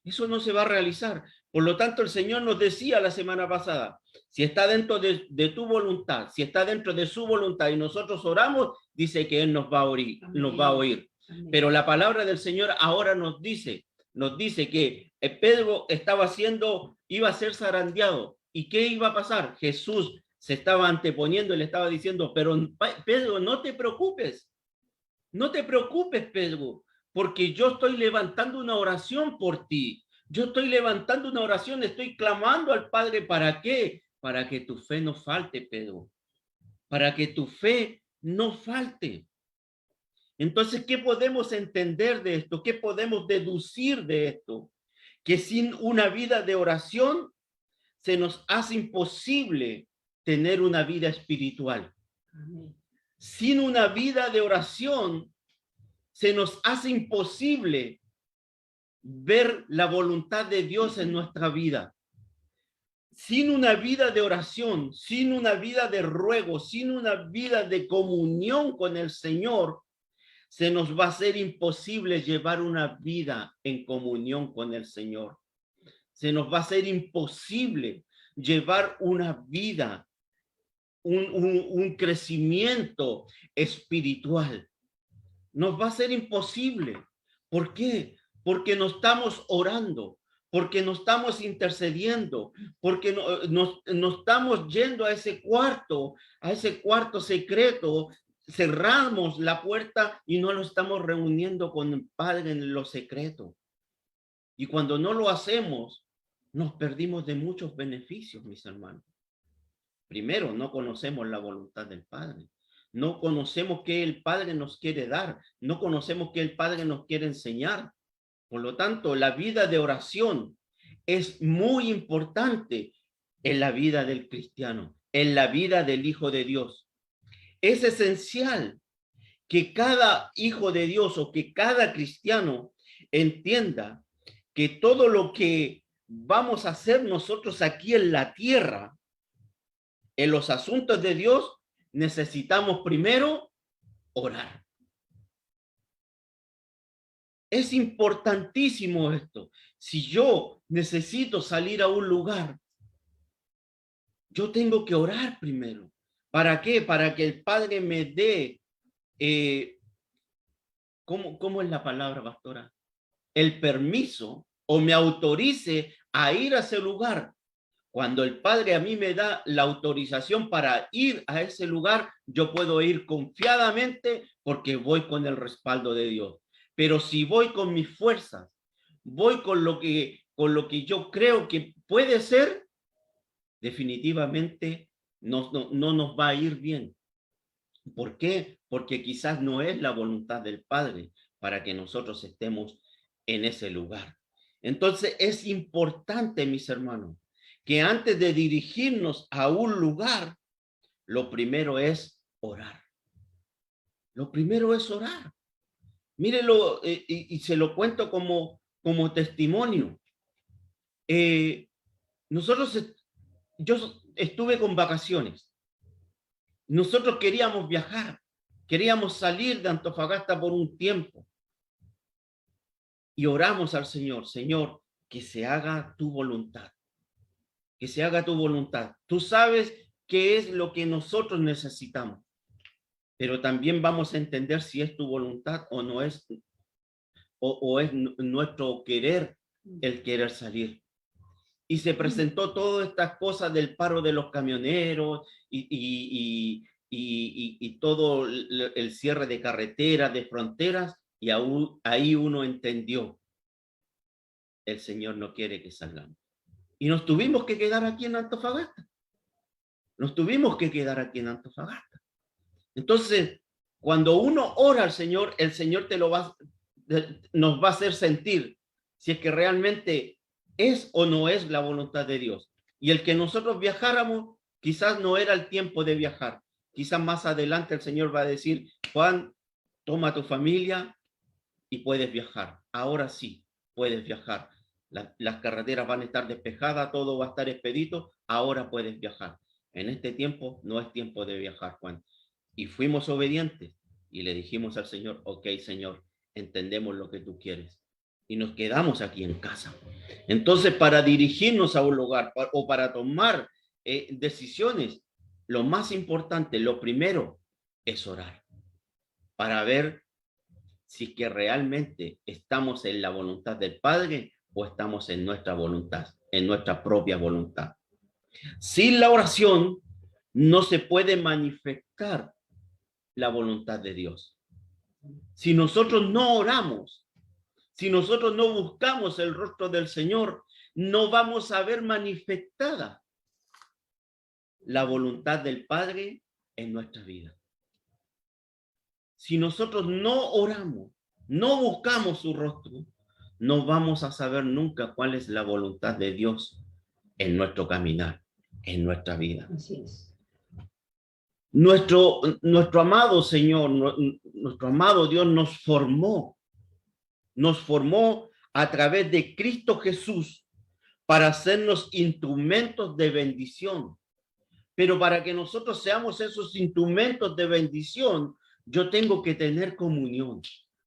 Eso no se va a realizar. Por lo tanto, el Señor nos decía la semana pasada, si está dentro de tu voluntad, si está dentro de su voluntad y nosotros oramos, dice que Él nos va a oír. Nos va a oír. Pero la palabra del Señor ahora nos dice que Pedro iba a ser zarandeado. ¿Y qué iba a pasar? Jesús se estaba anteponiendo y le estaba diciendo, pero Pedro, no te preocupes. No te preocupes, Pedro, porque yo estoy levantando una oración por ti. Yo estoy levantando una oración, estoy clamando al Padre. ¿Para qué? Para que tu fe no falte, Pedro. Para que tu fe no falte. Entonces, ¿qué podemos entender de esto? ¿Qué podemos deducir de esto? Que sin una vida de oración se nos hace imposible tener una vida espiritual. Amén. Sin una vida de oración se nos hace imposible ver la voluntad de Dios en nuestra vida. Sin una vida de oración, sin una vida de ruego, sin una vida de comunión con el Señor, se nos va a ser imposible llevar una vida en comunión con el Señor. Se nos va a ser imposible llevar una vida, un crecimiento espiritual. Nos va a ser imposible. ¿Por qué? Porque no estamos orando, porque no estamos intercediendo, porque no estamos yendo a ese cuarto secreto, cerramos la puerta y no lo estamos reuniendo con el Padre en lo secreto. Y cuando no lo hacemos, nos perdimos de muchos beneficios, mis hermanos. Primero, no conocemos la voluntad del Padre. No conocemos qué el Padre nos quiere dar. No conocemos qué el Padre nos quiere enseñar. Por lo tanto, la vida de oración es muy importante en la vida del cristiano, en la vida del Hijo de Dios. Es esencial que cada hijo de Dios o que cada cristiano entienda que todo lo que vamos a hacer nosotros aquí en la tierra, en los asuntos de Dios, necesitamos primero orar. Es importantísimo esto. Si yo necesito salir a un lugar, yo tengo que orar primero. ¿Para qué? Para que el Padre me dé, ¿cómo es la palabra, pastora? El permiso o me autorice a ir a ese lugar. Cuando el Padre a mí me da la autorización para ir a ese lugar, yo puedo ir confiadamente porque voy con el respaldo de Dios. Pero si voy con mis fuerzas, voy con lo que yo creo que puede ser, definitivamente no nos va a ir bien. ¿Por qué? Porque quizás no es la voluntad del Padre para que nosotros estemos en ese lugar. Entonces es importante, mis hermanos, que antes de dirigirnos a un lugar, lo primero es orar. Lo primero es orar. Mírelo, y se lo cuento como testimonio. Yo estuve con vacaciones. Nosotros queríamos viajar, queríamos salir de Antofagasta por un tiempo. Y oramos al Señor, Señor, que se haga tu voluntad. Que se haga tu voluntad. Tú sabes qué es lo que nosotros necesitamos. Pero también vamos a entender si es tu voluntad o no es, o es nuestro querer el querer salir. Y se presentó todas estas cosas del paro de los camioneros y todo el cierre de carreteras, de fronteras, y ahí uno entendió, el Señor no quiere que salgamos. Y nos tuvimos que quedar aquí en Antofagasta. Nos tuvimos que quedar aquí en Antofagasta. Entonces, cuando uno ora al Señor, el Señor nos va a hacer sentir si es que realmente es o no es la voluntad de Dios. Y el que nosotros viajáramos, quizás no era el tiempo de viajar. Quizás más adelante el Señor va a decir, Juan, toma a tu familia y puedes viajar. Ahora sí, puedes viajar. Las carreteras van a estar despejadas, todo va a estar expedito. Ahora puedes viajar. En este tiempo no es tiempo de viajar, Juan. Y fuimos obedientes y le dijimos al Señor, ok, Señor, entendemos lo que tú quieres. Y nos quedamos aquí en casa. Entonces, para dirigirnos a un lugar o para tomar decisiones, lo más importante, lo primero, es orar. Para ver si es que realmente estamos en la voluntad del Padre o estamos en nuestra voluntad, en nuestra propia voluntad. Sin la oración no se puede manifestar la voluntad de Dios. Si nosotros no oramos, si nosotros no buscamos el rostro del Señor, no vamos a ver manifestada la voluntad del Padre en nuestra vida. Si nosotros no oramos, no buscamos su rostro, no vamos a saber nunca cuál es la voluntad de Dios en nuestro caminar, en nuestra vida. Así es. Nuestro amado Señor, nuestro amado Dios nos formó a través de Cristo Jesús para hacernos instrumentos de bendición. Pero para que nosotros seamos esos instrumentos de bendición, yo tengo que tener comunión.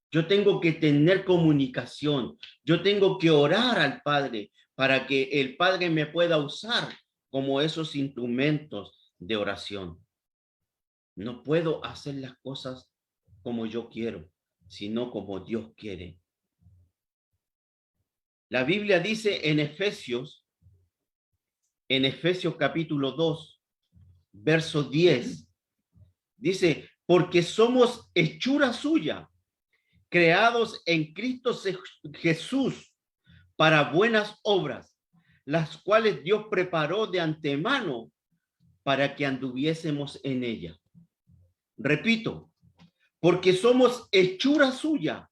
Yo tengo que tener comunicación. Yo tengo que orar al Padre para que el Padre me pueda usar como esos instrumentos de oración. No puedo hacer las cosas como yo quiero, sino como Dios quiere. La Biblia dice en Efesios capítulo 2, verso 10, dice, porque somos hechura suya, creados en Cristo Jesús para buenas obras, las cuales Dios preparó de antemano para que anduviésemos en ella. Repito, porque somos hechura suya,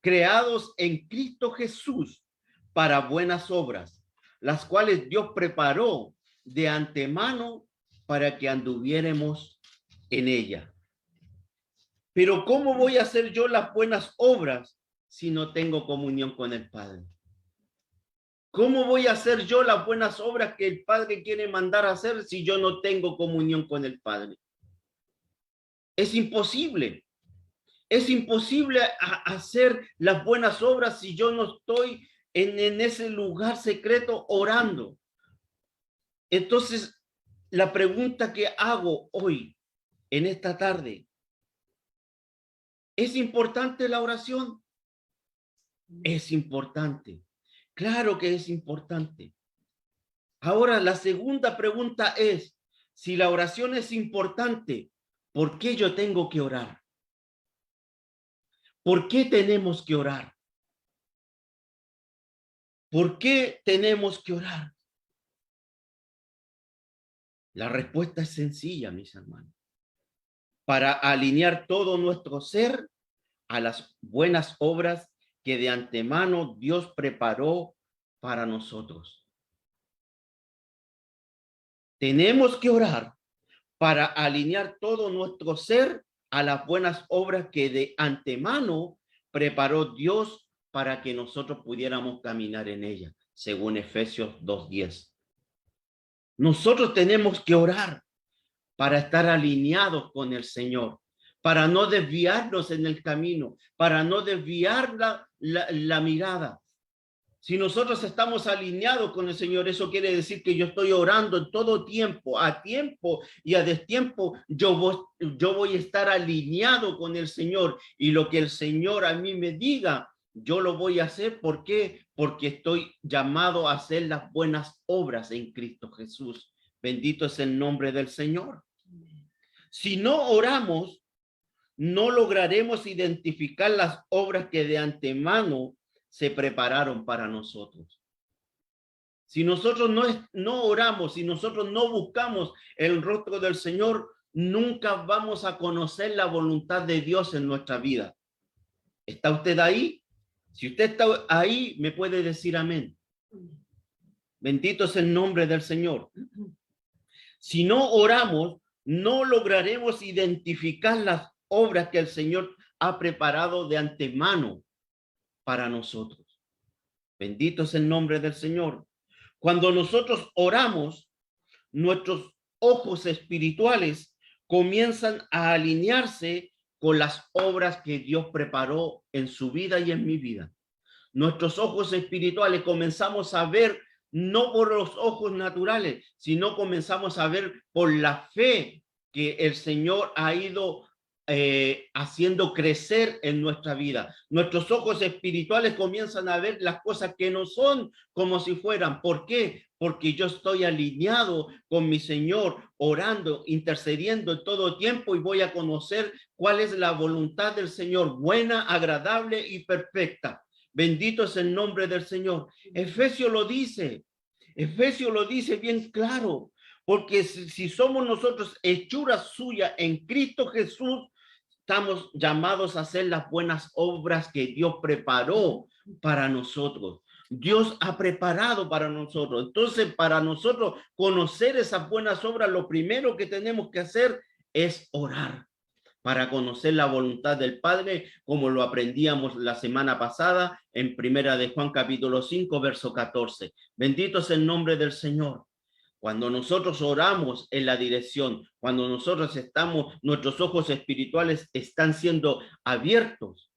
creados en Cristo Jesús para buenas obras, las cuales Dios preparó de antemano para que anduviéramos en ella. Pero ¿cómo voy a hacer yo las buenas obras si no tengo comunión con el Padre? ¿Cómo voy a hacer yo las buenas obras que el Padre quiere mandar a hacer si yo no tengo comunión con el Padre? Es imposible. Es imposible hacer las buenas obras si yo no estoy en ese lugar secreto orando. Entonces, la pregunta que hago hoy, en esta tarde, ¿es importante la oración? Es importante. Claro que es importante. Ahora, la segunda pregunta es, si la oración es importante, ¿por qué yo tengo que orar? ¿Por qué tenemos que orar? ¿Por qué tenemos que orar? La respuesta es sencilla, mis hermanos. Para alinear todo nuestro ser a las buenas obras que de antemano Dios preparó para nosotros. Tenemos que orar para alinear todo nuestro ser a las buenas obras que de antemano preparó Dios para que nosotros pudiéramos caminar en ella, según Efesios 2:10. Nosotros tenemos que orar para estar alineados con el Señor, para no desviarnos en el camino, para no desviar la mirada. Si nosotros estamos alineados con el Señor, eso quiere decir que yo estoy orando en todo tiempo, a tiempo y a destiempo, yo voy a estar alineado con el Señor, y lo que el Señor a mí me diga, yo lo voy a hacer. ¿Por qué? Porque estoy llamado a hacer las buenas obras en Cristo Jesús. Bendito es el nombre del Señor. Si no oramos, no lograremos identificar las obras que de antemano se prepararon para nosotros. Si nosotros no oramos, si nosotros no buscamos el rostro del Señor, nunca vamos a conocer la voluntad de Dios en nuestra vida. ¿Está usted ahí? Si usted está ahí, me puede decir amén. Bendito es el nombre del Señor. Si no oramos, no lograremos identificar las obras que el Señor ha preparado de antemano para nosotros. Bendito es el nombre del Señor. Cuando nosotros oramos, nuestros ojos espirituales comienzan a alinearse con las obras que Dios preparó en su vida y en mi vida. Nuestros ojos espirituales comenzamos a ver no por los ojos naturales, sino comenzamos a ver por la fe que el Señor ha ido haciendo crecer en nuestra vida. Nuestros ojos espirituales comienzan a ver las cosas que no son como si fueran. ¿Por qué? Porque yo estoy alineado con mi Señor, orando, intercediendo en todo tiempo, y voy a conocer cuál es la voluntad del Señor, buena, agradable y perfecta. Bendito es el nombre del Señor. Efesios lo dice bien claro, porque si somos nosotros hechura suya en Cristo Jesús, estamos llamados a hacer las buenas obras que Dios preparó para nosotros. Dios ha preparado para nosotros. Entonces, para nosotros conocer esas buenas obras, lo primero que tenemos que hacer es orar. para conocer la voluntad del Padre, como lo aprendíamos la semana pasada en Primera de Juan capítulo 5, verso 14. Bendito es el nombre del Señor. Cuando nosotros oramos en la dirección, cuando nosotros estamos, nuestros ojos espirituales están siendo abiertos,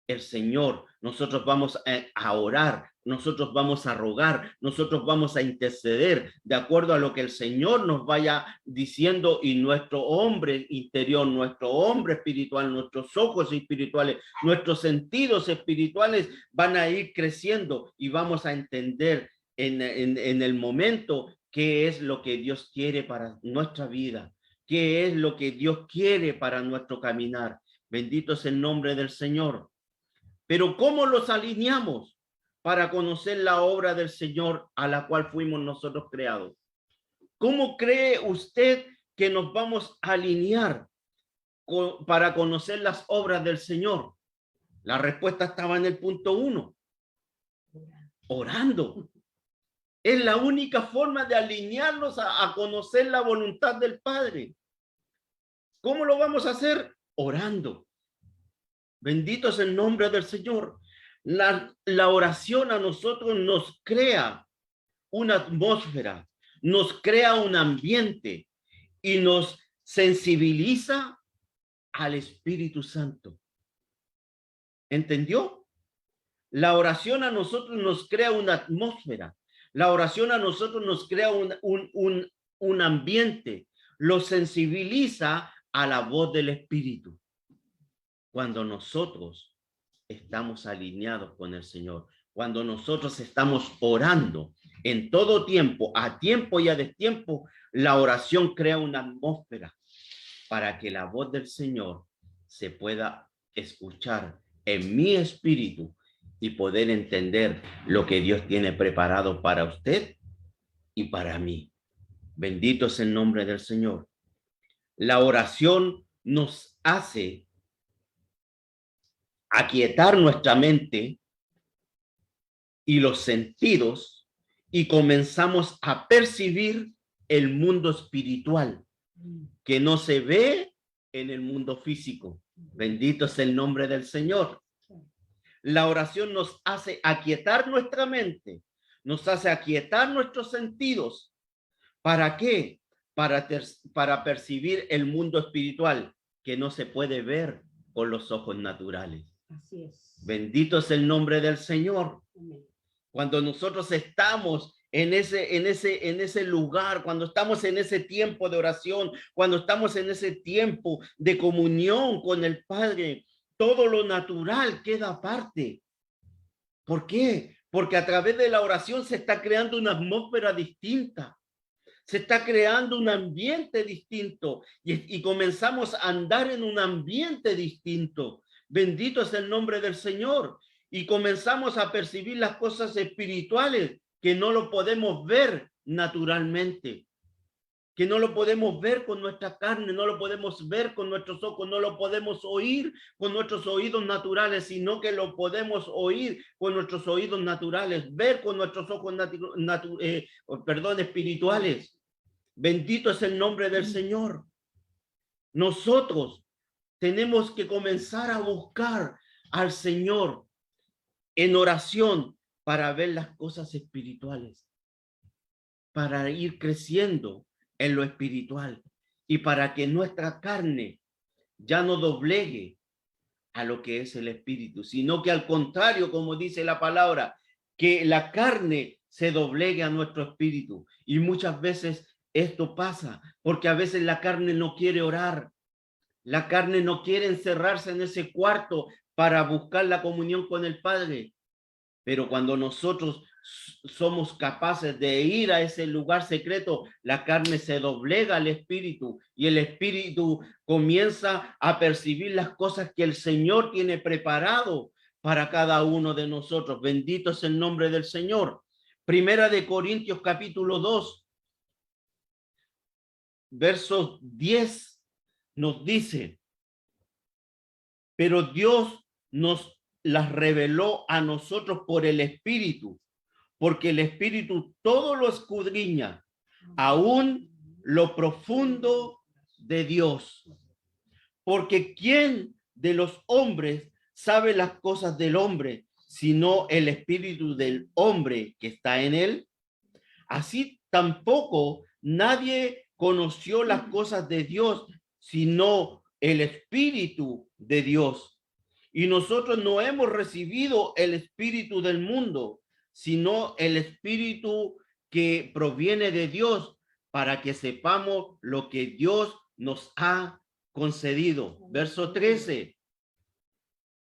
el Señor, nosotros vamos a orar, nosotros vamos a rogar, nosotros vamos a interceder de acuerdo a lo que el Señor nos vaya diciendo, y nuestro hombre interior, nuestro hombre espiritual, nuestros ojos espirituales, nuestros sentidos espirituales van a ir creciendo y vamos a entender en el momento qué es lo que Dios quiere para nuestra vida, qué es lo que Dios quiere para nuestro caminar. Bendito es el nombre del Señor. Pero ¿cómo los alineamos para conocer la obra del Señor a la cual fuimos nosotros creados? ¿Cómo cree usted que nos vamos a alinear para conocer las obras del Señor? La respuesta estaba en el punto 1. Orando. Es la única forma de alinearnos a conocer la voluntad del Padre. ¿Cómo lo vamos a hacer? Orando. Bendito es el nombre del Señor. La oración a nosotros nos crea una atmósfera, nos crea un ambiente y nos sensibiliza al Espíritu Santo. ¿Entendió? La oración a nosotros nos crea una atmósfera. La oración a nosotros nos crea un ambiente. Lo sensibiliza a la voz del Espíritu. Cuando nosotros estamos alineados con el Señor, cuando nosotros estamos orando en todo tiempo, a tiempo y a destiempo, la oración crea una atmósfera para que la voz del Señor se pueda escuchar en mi espíritu y poder entender lo que Dios tiene preparado para usted y para mí. Bendito es el nombre del Señor. La oración nos hace aquietar nuestra mente y los sentidos y comenzamos a percibir el mundo espiritual que no se ve en el mundo físico. Bendito es el nombre del Señor. La oración nos hace aquietar nuestra mente, nos hace aquietar nuestros sentidos. ¿Para qué? Para percibir el mundo espiritual que no se puede ver con los ojos naturales. Así es. Bendito es el nombre del Señor. Amén. Cuando nosotros estamos en ese lugar, cuando estamos en ese tiempo de oración, cuando estamos en ese tiempo de comunión con el Padre, todo lo natural queda aparte. ¿Por qué? Porque a través de la oración se está creando una atmósfera distinta. Se está creando un ambiente distinto y comenzamos a andar en un ambiente distinto. Bendito es el nombre del Señor. Y comenzamos a percibir las cosas espirituales que no lo podemos ver naturalmente, que no lo podemos ver con nuestra carne, no lo podemos ver con nuestros ojos, no lo podemos oír con nuestros oídos naturales, sino que lo podemos oír con nuestros oídos naturales, ver con nuestros ojos espirituales. Bendito es el nombre del Señor. Nosotros tenemos que comenzar a buscar al Señor en oración para ver las cosas espirituales, para ir creciendo en lo espiritual y para que nuestra carne ya no doblegue a lo que es el espíritu, sino que al contrario, como dice la palabra, que la carne se doblegue a nuestro espíritu. Y muchas veces esto pasa porque a veces la carne no quiere orar, la carne no quiere encerrarse en ese cuarto para buscar la comunión con el Padre. Pero cuando nosotros somos capaces de ir a ese lugar secreto, la carne se doblega al espíritu y el espíritu comienza a percibir las cosas que el Señor tiene preparado para cada uno de nosotros. Bendito es el nombre del Señor. Primera de Corintios capítulo 2, verso 10 nos dice: pero Dios nos las reveló a nosotros por el Espíritu, porque el Espíritu todo lo escudriña, aún lo profundo de Dios. Porque ¿quién de los hombres sabe las cosas del hombre, sino el espíritu del hombre que está en él? Así tampoco nadie conoció las cosas de Dios, sino el espíritu de Dios. Y nosotros no hemos recibido el espíritu del mundo, sino el espíritu que proviene de Dios, para que sepamos lo que Dios nos ha concedido. Verso 13.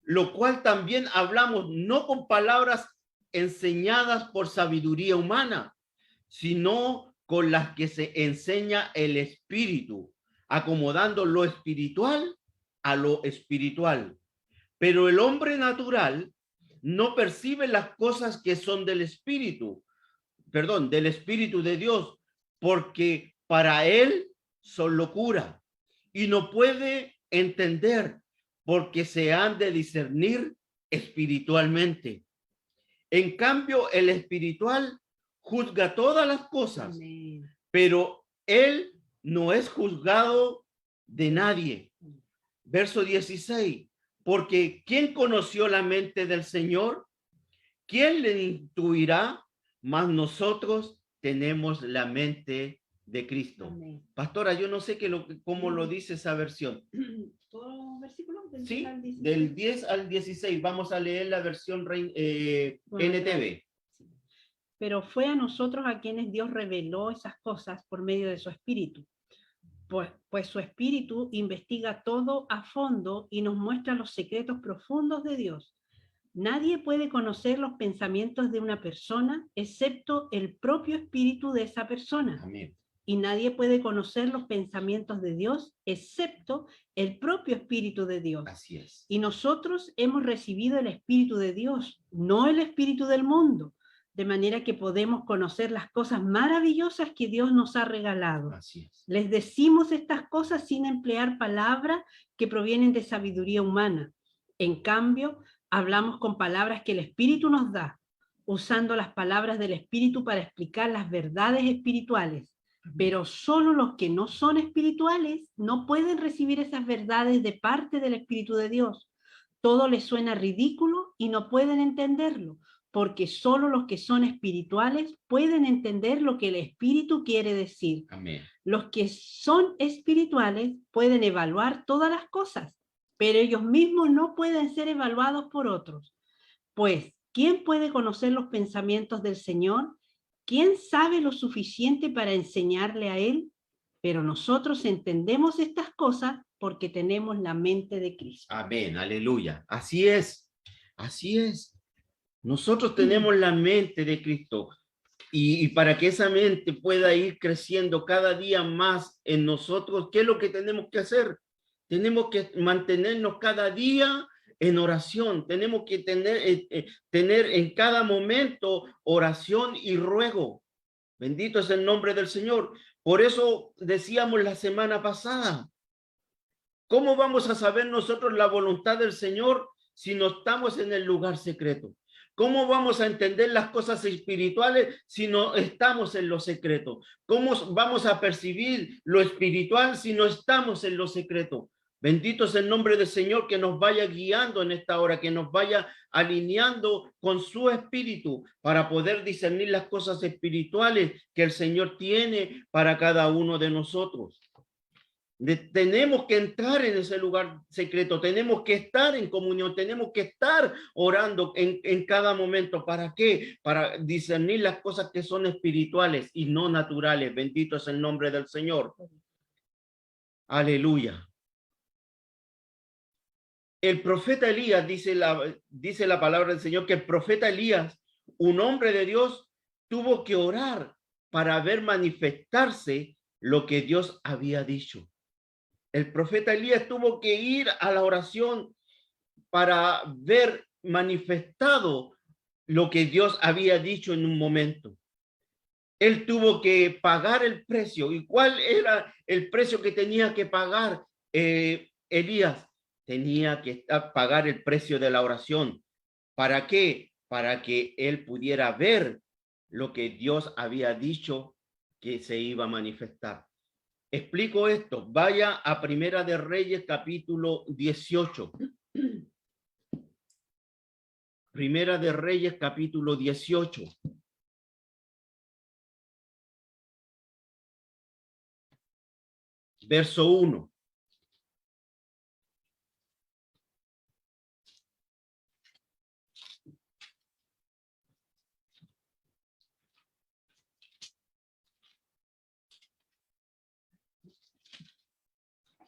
Lo cual también hablamos no con palabras enseñadas por sabiduría humana, sino con las que se enseña el espíritu, acomodando lo espiritual a lo espiritual. Pero el hombre natural no percibe las cosas que son del espíritu de Dios, porque para él son locura y no puede entender, porque se han de discernir espiritualmente. En cambio, el espiritual juzga todas las cosas, Amén. pero él no es juzgado de nadie. Verso 16, porque ¿quién conoció la mente del Señor? ¿Quién le intuirá? Mas nosotros tenemos la mente de Cristo. Amén. Pastora, yo no sé cómo lo dice esa versión. ¿Todo versículo? Del Sí, 10 al 16. del 10 al 16. Vamos a leer la versión Bueno, NTV. Pero fue a nosotros a quienes Dios reveló esas cosas por medio de su espíritu. Pues su espíritu investiga todo a fondo y nos muestra los secretos profundos de Dios. Nadie puede conocer los pensamientos de una persona excepto el propio espíritu de esa persona. Amén. Y nadie puede conocer los pensamientos de Dios excepto el propio espíritu de Dios. Así es. Y nosotros hemos recibido el espíritu de Dios, no el espíritu del mundo, de manera que podemos conocer las cosas maravillosas que Dios nos ha regalado. Así es. Les decimos estas cosas sin emplear palabras que provienen de sabiduría humana. En cambio, hablamos con palabras que el Espíritu nos da, usando las palabras del Espíritu para explicar las verdades espirituales. Pero solo los que no son espirituales no pueden recibir esas verdades de parte del Espíritu de Dios. Todo les suena ridículo y no pueden entenderlo, porque solo los que son espirituales pueden entender lo que el Espíritu quiere decir. Amén. Los que son espirituales pueden evaluar todas las cosas, pero ellos mismos no pueden ser evaluados por otros. Pues, ¿quién puede conocer los pensamientos del Señor? ¿Quién sabe lo suficiente para enseñarle a Él? Pero nosotros entendemos estas cosas porque tenemos la mente de Cristo. Amén, aleluya. Así es, así es. Nosotros tenemos la mente de Cristo y para que esa mente pueda ir creciendo cada día más en nosotros, ¿qué es lo que tenemos que hacer? Tenemos que mantenernos cada día en oración, tenemos que tener en cada momento oración y ruego. Bendito es el nombre del Señor. Por eso decíamos la semana pasada, ¿cómo vamos a saber nosotros la voluntad del Señor si no estamos en el lugar secreto? ¿Cómo vamos a entender las cosas espirituales si no estamos en lo secreto? ¿Cómo vamos a percibir lo espiritual si no estamos en lo secreto? Bendito es el nombre del Señor, que nos vaya guiando en esta hora, que nos vaya alineando con su espíritu para poder discernir las cosas espirituales que el Señor tiene para cada uno de nosotros. Tenemos que entrar en ese lugar secreto, tenemos que estar en comunión, tenemos que estar orando en cada momento. ¿Para qué? Para discernir las cosas que son espirituales y no naturales. Bendito es el nombre del Señor. Aleluya. El profeta Elías, dice la palabra del Señor, que el profeta Elías, un hombre de Dios, tuvo que orar para ver manifestarse lo que Dios había dicho. El profeta Elías tuvo que ir a la oración para ver manifestado lo que Dios había dicho en un momento. Él tuvo que pagar el precio. ¿Y cuál era el precio que tenía que pagar Elías? Tenía que pagar el precio de la oración. ¿Para qué? Para que él pudiera ver lo que Dios había dicho que se iba a manifestar. Explico esto. Vaya a Primera de Reyes, capítulo 18. Primera de Reyes, capítulo 18. Verso 1.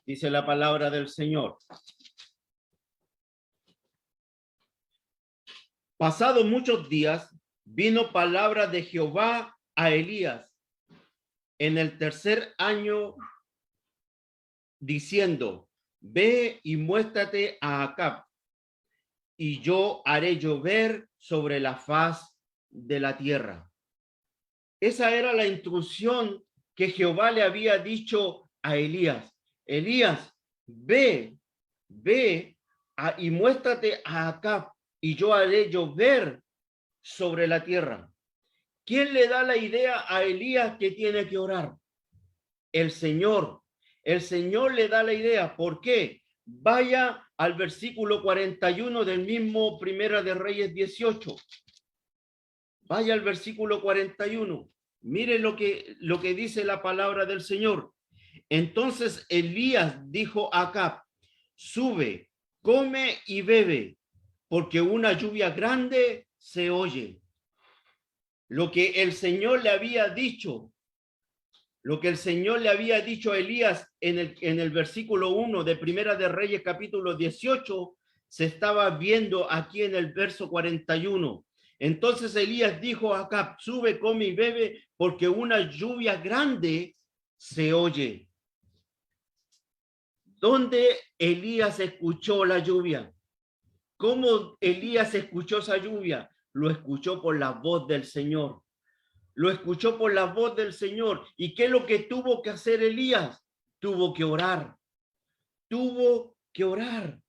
Dice la palabra del Señor. Pasados muchos días, vino palabra de Jehová a Elías en el tercer año, diciendo: ve y muéstrate a Acab, y yo haré llover sobre la faz de la tierra. Esa era la instrucción que Jehová le había dicho a Elías. Elías, ve y muéstrate a Acab, y yo haré llover sobre la tierra. ¿Quién le da la idea a Elías que tiene que orar? El Señor. El Señor le da la idea. ¿Por qué? Vaya al versículo 41 del mismo Primera de Reyes 18. Vaya al versículo 41. Mire lo que dice la palabra del Señor. Entonces Elías dijo a Acab: sube, come y bebe, porque una lluvia grande se oye. Lo que el Señor le había dicho, a Elías en el versículo 1 de Primera de Reyes capítulo 18, se estaba viendo aquí en el verso 41. Entonces Elías dijo a Acab: sube, come y bebe, porque una lluvia grande se oye. ¿Dónde Elías escuchó la lluvia? ¿Cómo Elías escuchó esa lluvia? Lo escuchó por la voz del Señor. Lo escuchó por la voz del Señor. ¿Y qué es lo que tuvo que hacer Elías? Tuvo que orar. Tuvo que orar.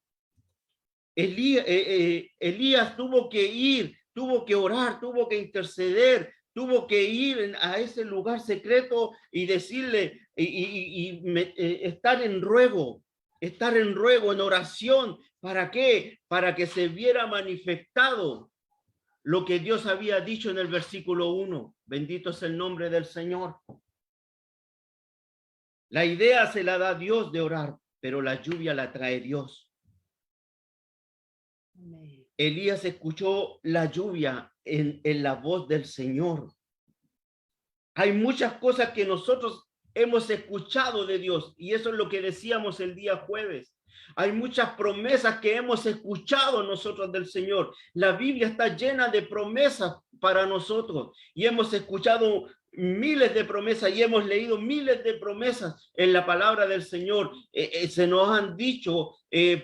Elías tuvo que ir, tuvo que orar, tuvo que interceder, tuvo que ir a ese lugar secreto y decirle, estar en ruego, en oración. ¿Para qué? Para que se viera manifestado lo que Dios había dicho en el versículo 1. Bendito es el nombre del Señor. La idea se la da Dios de orar, pero la lluvia la trae Dios. Amén. Elías escuchó la lluvia en la voz del Señor. Hay muchas cosas que nosotros hemos escuchado de Dios, y eso es lo que decíamos el día jueves. Hay muchas promesas que hemos escuchado nosotros del Señor. La Biblia está llena de promesas para nosotros, y hemos escuchado miles de promesas y hemos leído miles de promesas en la palabra del Señor. Se nos han dicho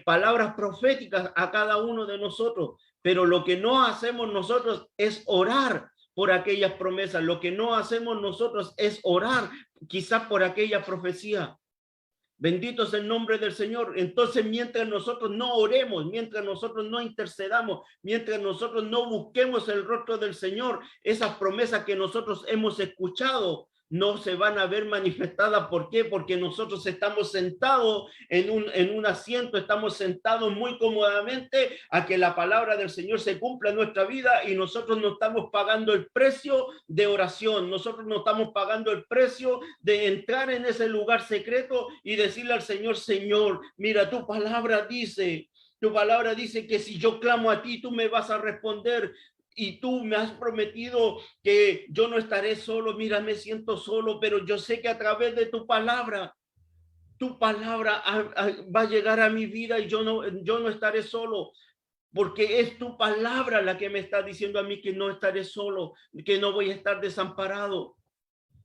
palabras proféticas a cada uno de nosotros, pero lo que no hacemos nosotros es orar por aquellas promesas. Lo que no hacemos nosotros es orar quizás por aquella profecía. Bendito es el nombre del Señor. Entonces, mientras nosotros no oremos, mientras nosotros no intercedamos, mientras nosotros no busquemos el rostro del Señor, esas promesas que nosotros hemos escuchado no se van a ver manifestadas. ¿Por qué? Porque nosotros estamos sentados en un asiento, estamos sentados muy cómodamente a que la palabra del Señor se cumpla en nuestra vida, y nosotros no estamos pagando el precio de oración, nosotros no estamos pagando el precio de entrar en ese lugar secreto y decirle al Señor: Señor, mira, tu palabra dice que si yo clamo a ti, tú me vas a responder. Y tú me has prometido que yo no estaré solo. Mira, me siento solo, pero yo sé que a través de tu palabra va a llegar a mi vida, y yo no estaré solo, porque es tu palabra la que me está diciendo a mí que no estaré solo, que no voy a estar desamparado.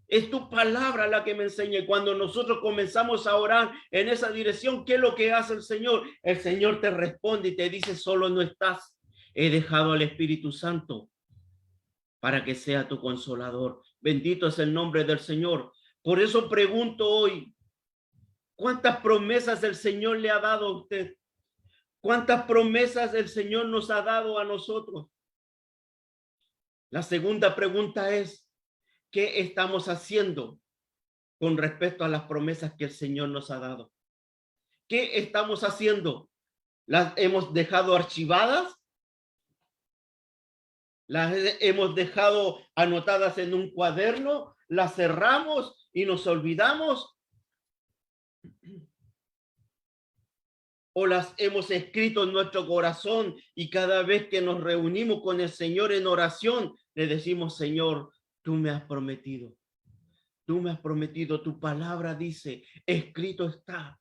Es tu palabra la que me enseña. Cuando nosotros comenzamos a orar en esa dirección, ¿qué es lo que hace el Señor? El Señor te responde y te dice: solo no estás. He dejado al Espíritu Santo para que sea tu consolador. Bendito es el nombre del Señor. Por eso pregunto hoy: ¿cuántas promesas el Señor le ha dado a usted? ¿Cuántas promesas el Señor nos ha dado a nosotros? La segunda pregunta es: ¿qué estamos haciendo con respecto a las promesas que el Señor nos ha dado? ¿Qué estamos haciendo? ¿Las hemos dejado archivadas? ¿Las hemos dejado anotadas en un cuaderno? ¿Las cerramos y nos olvidamos? ¿O las hemos escrito en nuestro corazón y cada vez que nos reunimos con el Señor en oración, le decimos, Señor, tú me has prometido, tu palabra dice, escrito está?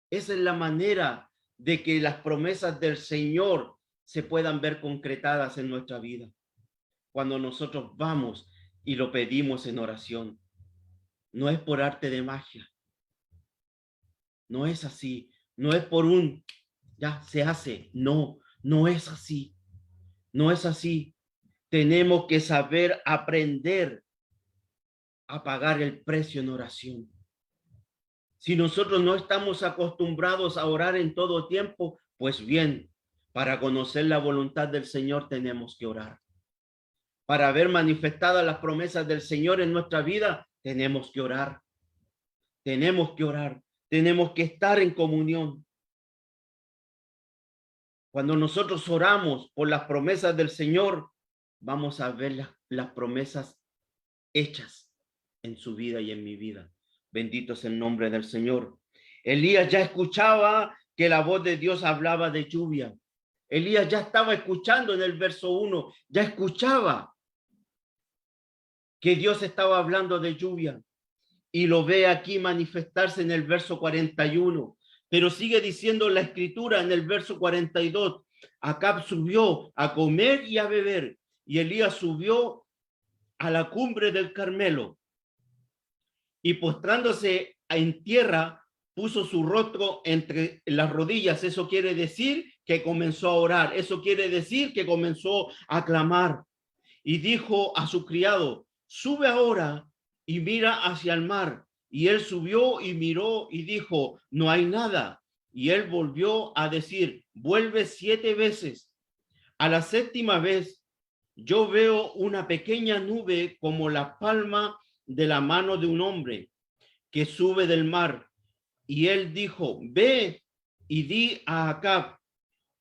Esa es la manera de que las promesas del Señor se puedan ver concretadas en nuestra vida. Cuando nosotros vamos y lo pedimos en oración, no es por arte de magia, no es así. No es por ya se hace. No, no es así. No es así. Tenemos que saber aprender a pagar el precio en oración. Si nosotros no estamos acostumbrados a orar en todo tiempo, pues bien, para conocer la voluntad del Señor tenemos que orar. Para ver manifestadas las promesas del Señor en nuestra vida, tenemos que orar. Tenemos que orar. Tenemos que estar en comunión. Cuando nosotros oramos por las promesas del Señor, vamos a ver las promesas hechas en su vida y en mi vida. Bendito es el nombre del Señor. Elías ya escuchaba que la voz de Dios hablaba de lluvia. Elías ya estaba escuchando en el verso 1, ya escuchaba que Dios estaba hablando de lluvia. Y lo ve aquí manifestarse en el verso 41. Pero sigue diciendo la escritura en el verso 42. Acab subió a comer y a beber. Y Elías subió a la cumbre del Carmelo. Y postrándose en tierra, puso su rostro entre las rodillas. Eso quiere decir que comenzó a orar. Eso quiere decir que comenzó a clamar. Y dijo a su criado, sube ahora y mira hacia el mar. Y él subió y miró y dijo, no hay nada. Y él volvió a decir, vuelve 7 veces. A la 7ª vez, yo veo una pequeña nube como la palma de la mano de un hombre que sube del mar. Y él dijo, ve y di a Acab,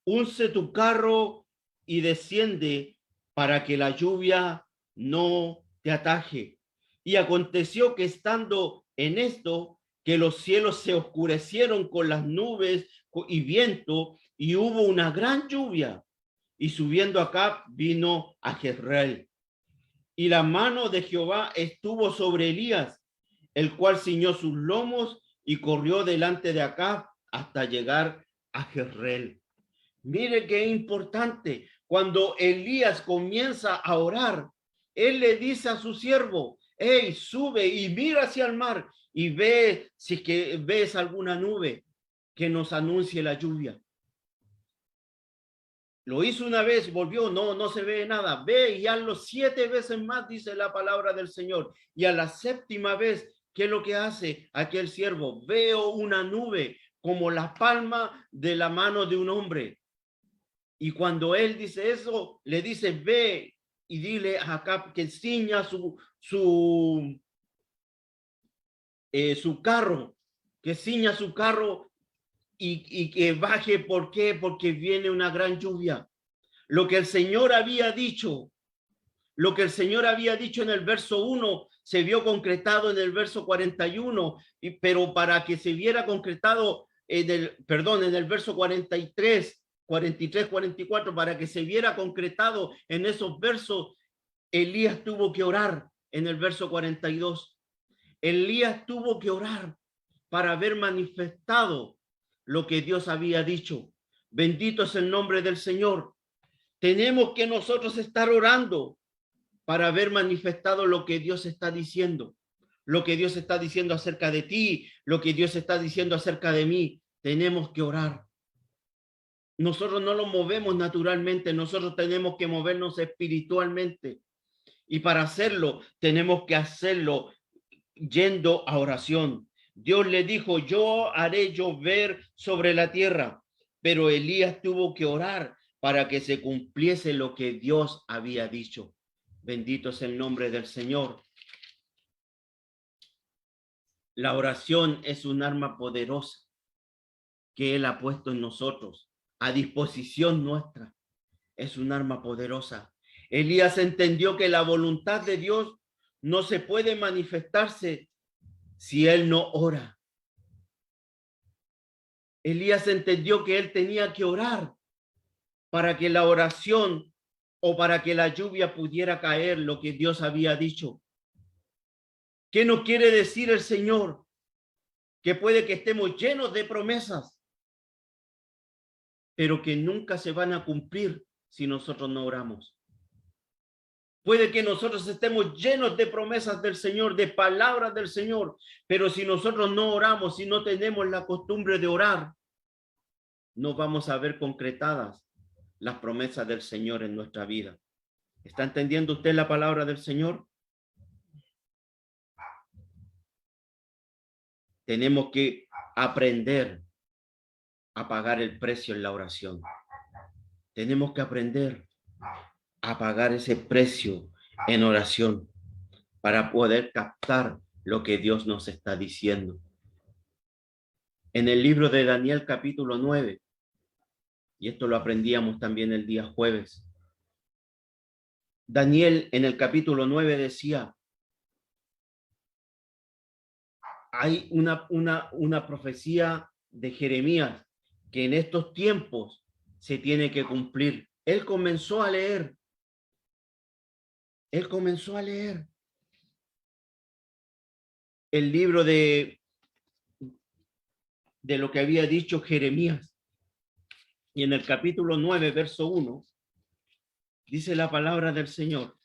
unce tu carro y desciende para que la lluvia no te ataje. Y aconteció que estando en esto, que los cielos se oscurecieron con las nubes y viento, y hubo una gran lluvia. Y subiendo Acab vino a Jezreel. Y la mano de Jehová estuvo sobre Elías, el cual ciñó sus lomos y corrió delante de Acab hasta llegar a Jezreel. Mire qué importante. Cuando Elías comienza a orar, él le dice a su siervo, hey, sube y mira hacia el mar y ve si es que ves alguna nube que nos anuncie la lluvia. Lo hizo una vez, volvió, no se ve nada. Ve y hazlo 7 veces más, dice la palabra del Señor. Y a la 7ª vez, ¿qué es lo que hace aquel siervo? Veo una nube como la palma de la mano de un hombre. Y cuando él dice eso, le dice, ve y dile a Acab que ciña su carro, que ciña su carro y que baje. ¿Por qué? Porque viene una gran lluvia. Lo que el Señor había dicho, en el verso 1 se vio concretado en el verso 41, pero para que se viera concretado en el verso 43, 44, para que se viera concretado en esos versos, Elías tuvo que orar en el verso 42. Elías tuvo que orar para ver manifestado lo que Dios había dicho. Bendito es el nombre del Señor. Tenemos que nosotros estar orando para ver manifestado lo que Dios está diciendo. Lo que Dios está diciendo acerca de ti, lo que Dios está diciendo acerca de mí. Tenemos que orar. Nosotros no lo movemos naturalmente, nosotros tenemos que movernos espiritualmente. Y para hacerlo, tenemos que hacerlo yendo a oración. Dios le dijo, yo haré llover sobre la tierra, pero Elías tuvo que orar para que se cumpliese lo que Dios había dicho. Bendito es el nombre del Señor. La oración es un arma poderosa que Él ha puesto en nosotros, a disposición nuestra. Es un arma poderosa. Elías entendió que la voluntad de Dios no se puede manifestarse si él no ora. Elías entendió que él tenía que orar para que la oración o para que la lluvia pudiera caer, lo que Dios había dicho. ¿Qué nos quiere decir el Señor? Que puede que estemos llenos de promesas, pero que nunca se van a cumplir si nosotros no oramos. Puede que nosotros estemos llenos de promesas del Señor, de palabras del Señor, pero si nosotros no oramos, si no tenemos la costumbre de orar, no vamos a ver concretadas las promesas del Señor en nuestra vida. ¿Está entendiendo usted la palabra del Señor? Tenemos que aprender a pagar el precio en la oración. Tenemos que aprender a pagar ese precio en oración para poder captar lo que Dios nos está diciendo. En el libro de Daniel capítulo 9, y esto lo aprendíamos también el día jueves, Daniel en el capítulo 9 decía, hay una profecía de Jeremías que en estos tiempos se tiene que cumplir. Él comenzó a leer. Él comenzó a leer el libro de lo que había dicho Jeremías. Y en el capítulo 9, verso 1, dice la palabra del Señor.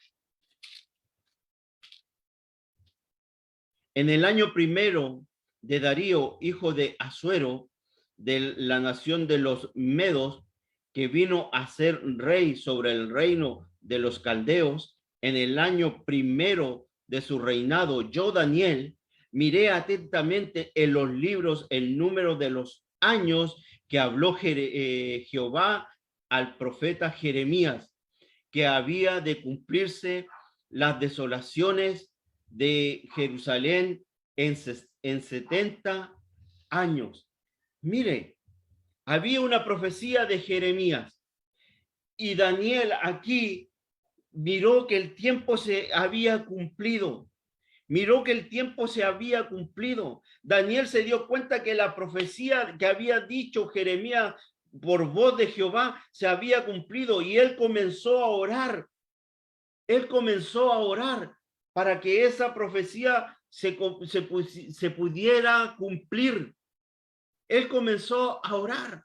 En el año primero de Darío, hijo de Asuero, de la nación de los Medos, que vino a ser rey sobre el reino de los caldeos, en el año primero de su reinado, yo, Daniel, miré atentamente en los libros el número de los años que habló Jehová al profeta Jeremías, que había de cumplirse las desolaciones de Jerusalén en 70 años. Mire, había una profecía de Jeremías y Daniel aquí miró que el tiempo se había cumplido. Miró que el tiempo se había cumplido. Daniel se dio cuenta que la profecía que había dicho Jeremías por voz de Jehová se había cumplido y él comenzó a orar. Él comenzó a orar para que esa profecía se pudiera cumplir. Él comenzó a orar.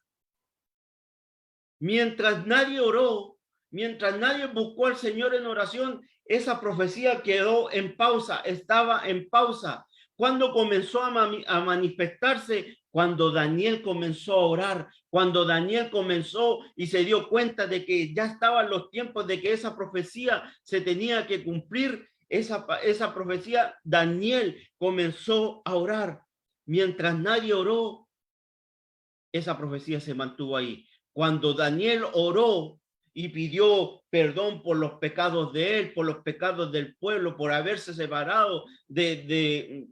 Mientras nadie oró, mientras nadie buscó al Señor en oración, esa profecía quedó en pausa, estaba en pausa. ¿Cuándo comenzó a manifestarse? Cuando Daniel comenzó a orar, cuando Daniel comenzó y se dio cuenta de que ya estaban los tiempos de que esa profecía se tenía que cumplir, esa profecía, Daniel comenzó a orar. Mientras nadie oró, esa profecía se mantuvo ahí. Cuando Daniel oró y pidió perdón por los pecados de él, por los pecados del pueblo, por haberse separado de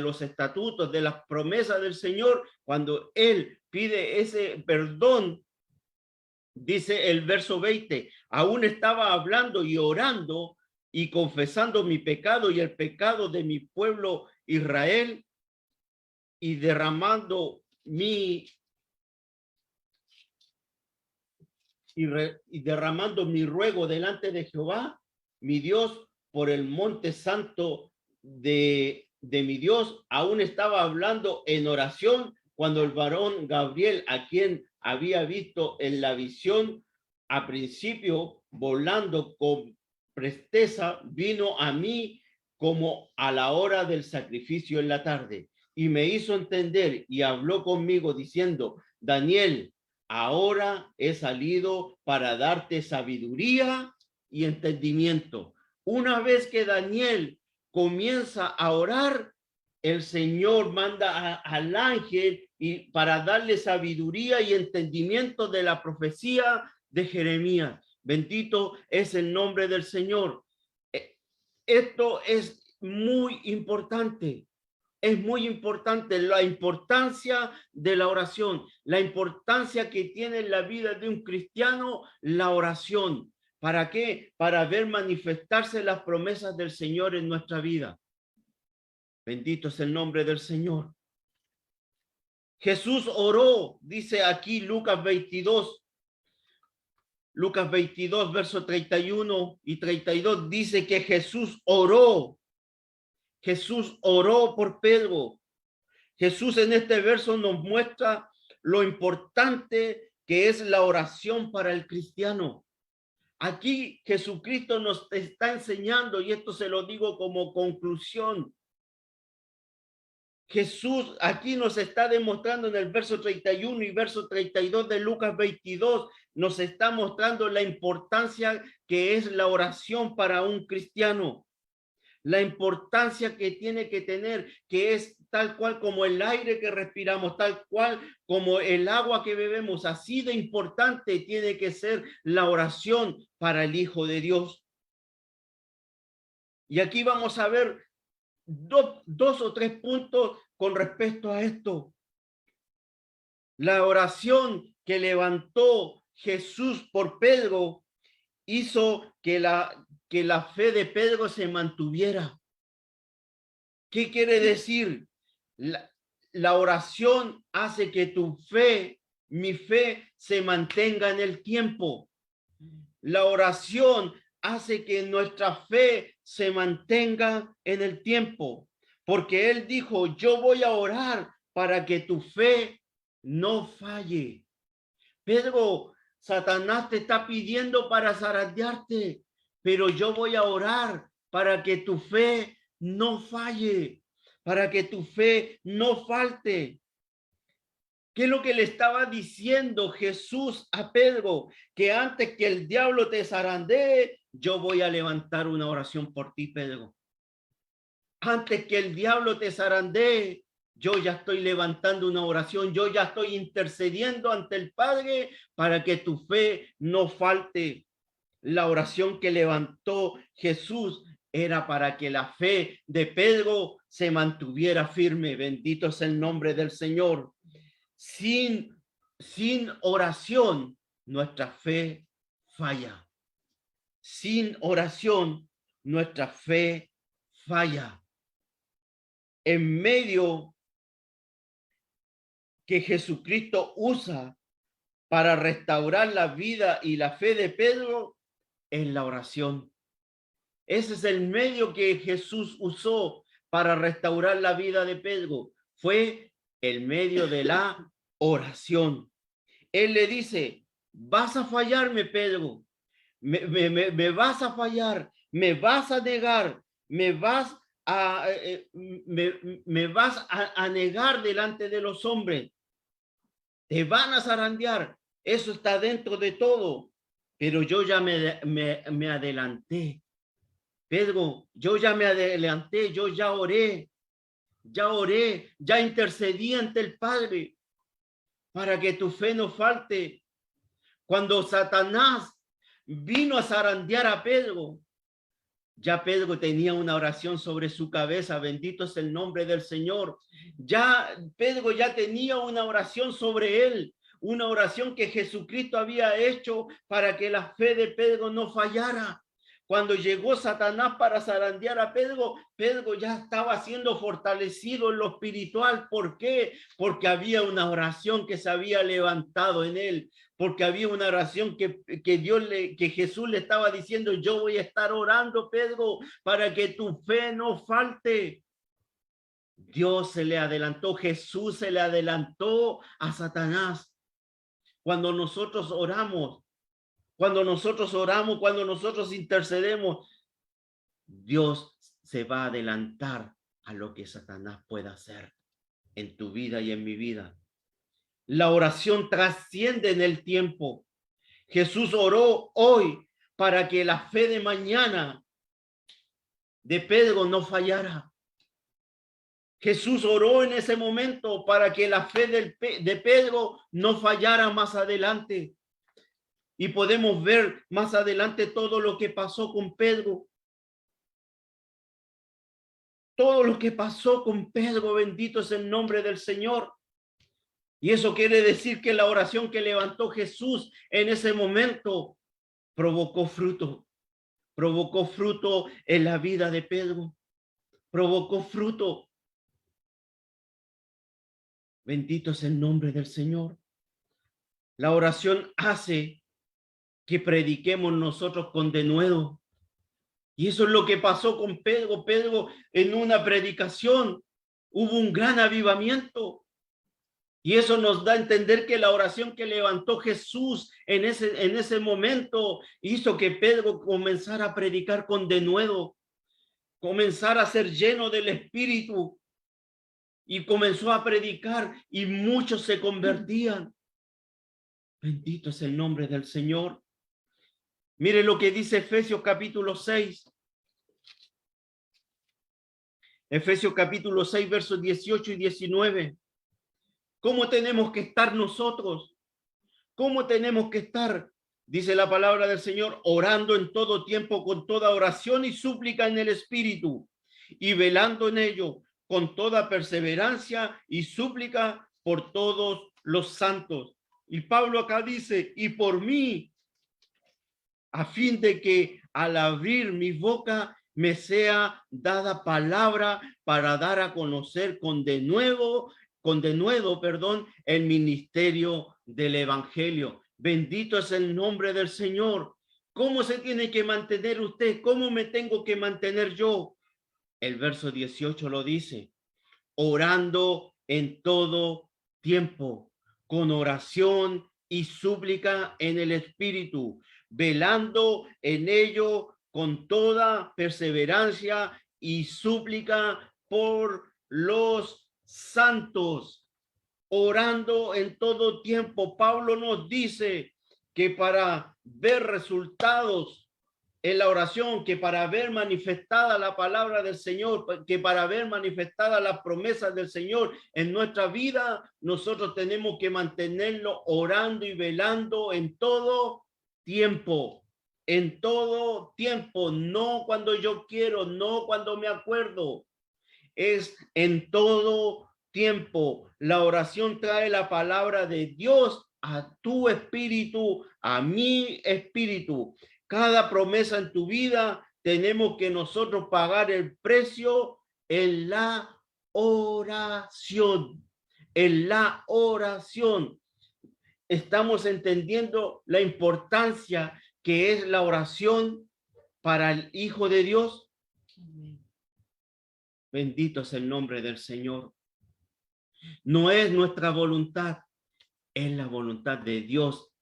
los estatutos, de las promesas del Señor, cuando él pide ese perdón, dice el verso 20, aún estaba hablando y orando y confesando mi pecado y el pecado de mi pueblo Israel y derramando mi ruego delante de Jehová, mi Dios, por el monte santo de mi Dios. Aún estaba hablando en oración cuando el varón Gabriel, a quien había visto en la visión a principio volando con presteza, vino a mí como a la hora del sacrificio en la tarde y me hizo entender y habló conmigo diciendo, Daniel, ahora he salido para darte sabiduría y entendimiento. Una vez que Daniel comienza a orar, el Señor manda al ángel y para darle sabiduría y entendimiento de la profecía de Jeremías. Bendito es el nombre del Señor. Esto es muy importante. es muy importante, la importancia de la oración, la importancia que tiene en la vida de un cristiano la oración. ¿Para qué? Para ver manifestarse las promesas del Señor en nuestra vida. Bendito es el nombre del Señor. Jesús oró, dice aquí Lucas 22, verso 31 y 32, dice que Jesús oró por Pedro. Jesús en este verso nos muestra lo importante que es la oración para el cristiano. Aquí Jesucristo nos está enseñando, y esto se lo digo como conclusión. Jesús aquí nos está demostrando en el verso 31 y verso 32 de Lucas 22, nos está mostrando la importancia que es la oración para un cristiano. La importancia que tiene que tener, que es tal cual como el aire que respiramos, tal cual como el agua que bebemos, así de importante tiene que ser la oración para el Hijo de Dios. Y aquí vamos a ver dos o tres puntos con respecto a esto. La oración que levantó Jesús por Pedro hizo que la fe de Pedro se mantuviera. ¿Qué quiere decir? La oración hace que tu fe, mi fe, se mantenga en el tiempo. La oración hace que nuestra fe se mantenga en el tiempo, porque él dijo, yo voy a orar para que tu fe no falle. Pedro, Satanás te está pidiendo para zarandearte, pero yo voy a orar para que tu fe no falle, para que tu fe no falte. ¿Qué es lo que le estaba diciendo Jesús a Pedro? Que antes que el diablo te zarandee, yo voy a levantar una oración por ti, Pedro. Antes que el diablo te zarandee, yo ya estoy levantando una oración, yo ya estoy intercediendo ante el Padre para que tu fe no falte. La oración que levantó Jesús era para que la fe de Pedro se mantuviera firme. Bendito es el nombre del Señor. Sin oración, nuestra fe falla. Sin oración, nuestra fe falla. En medio que Jesucristo usa para restaurar la vida y la fe de Pedro es la oración. Ese es el medio que Jesús usó para restaurar la vida de Pedro. Fue el medio de la oración. Él le dice, vas a fallarme, Pedro. Me vas a fallar, me vas a negar, me vas a negar delante de los hombres. Te van a zarandear. Eso está dentro de todo. Pero yo ya me adelanté. Pedro, yo ya me adelanté, yo ya oré, ya intercedí ante el Padre para que tu fe no falte. Cuando Satanás vino a zarandear a Pedro, ya Pedro tenía una oración sobre su cabeza, bendito es el nombre del Señor. Ya Pedro ya tenía una oración sobre él, una oración que Jesucristo había hecho para que la fe de Pedro no fallara. Cuando llegó Satanás para zarandear a Pedro, Pedro ya estaba siendo fortalecido en lo espiritual. ¿Por qué? Porque había una oración que se había levantado en él. Porque había una oración que Jesús le estaba diciendo, yo voy a estar orando, Pedro, para que tu fe no falte. Dios se le adelantó, Jesús se le adelantó a Satanás. Cuando nosotros oramos, cuando nosotros intercedemos, Dios se va a adelantar a lo que Satanás pueda hacer en tu vida y en mi vida. La oración trasciende en el tiempo. Jesús oró hoy para que la fe de mañana de Pedro no fallara. Jesús oró en ese momento para que la fe de Pedro no fallara más adelante. Y podemos ver más adelante todo lo que pasó con Pedro. todo lo que pasó con Pedro, bendito es el nombre del Señor. Y eso quiere decir que la oración que levantó Jesús en ese momento provocó fruto en la vida de Pedro, provocó fruto. Bendito es el nombre del Señor. La oración hace que prediquemos nosotros con denuedo. Y eso es lo que pasó con Pedro. Pedro, en una predicación hubo un gran avivamiento. Y eso nos da a entender que la oración que levantó Jesús en ese momento hizo que Pedro comenzara a predicar con denuedo, comenzara a ser lleno del Espíritu. Y comenzó a predicar y muchos se convertían. Bendito es el nombre del Señor. Mire lo que dice Efesios capítulo 6. Efesios capítulo 6, versos 18 y 19. ¿Cómo tenemos que estar nosotros? ¿Cómo tenemos que estar? Dice la palabra del Señor, orando en todo tiempo con toda oración y súplica en el Espíritu, y velando en ello con toda perseverancia y súplica por todos los santos. Y Pablo acá dice, y por mí, a fin de que al abrir mi boca me sea dada palabra para dar a conocer con denuedo, el ministerio del Evangelio. Bendito es el nombre del Señor. ¿Cómo se tiene que mantener usted? ¿Cómo me tengo que mantener yo? El verso 18 lo dice, orando en todo tiempo, con oración y súplica en el Espíritu, velando en ello con toda perseverancia y súplica por los santos, orando en todo tiempo. Pablo nos dice que para ver resultados en la oración, que para ver manifestada la palabra del Señor, que para ver manifestada las promesas del Señor en nuestra vida, nosotros tenemos que mantenerlo orando y velando en todo tiempo, no cuando yo quiero, no cuando me acuerdo, es en todo tiempo. La oración trae la palabra de Dios a tu espíritu, a mi espíritu. Cada promesa en tu vida tenemos que nosotros pagar el precio en la oración. En la oración. Estamos entendiendo la importancia que es la oración para el Hijo de Dios. Bendito es el nombre del Señor. No es nuestra voluntad, es la voluntad de Dios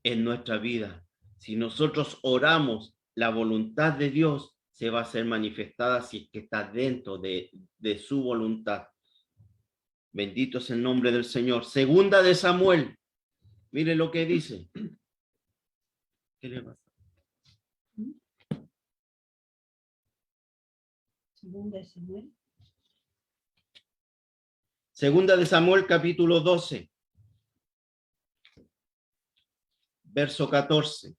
en nuestra vida. Si nosotros oramos, la voluntad de Dios se va a ser manifestada si es que está dentro de su voluntad. Bendito es el nombre del Señor. Segunda de Samuel. Mire lo que dice. ¿Qué le pasa? Segunda de Samuel. Segunda de Samuel, capítulo 12. Verso 14.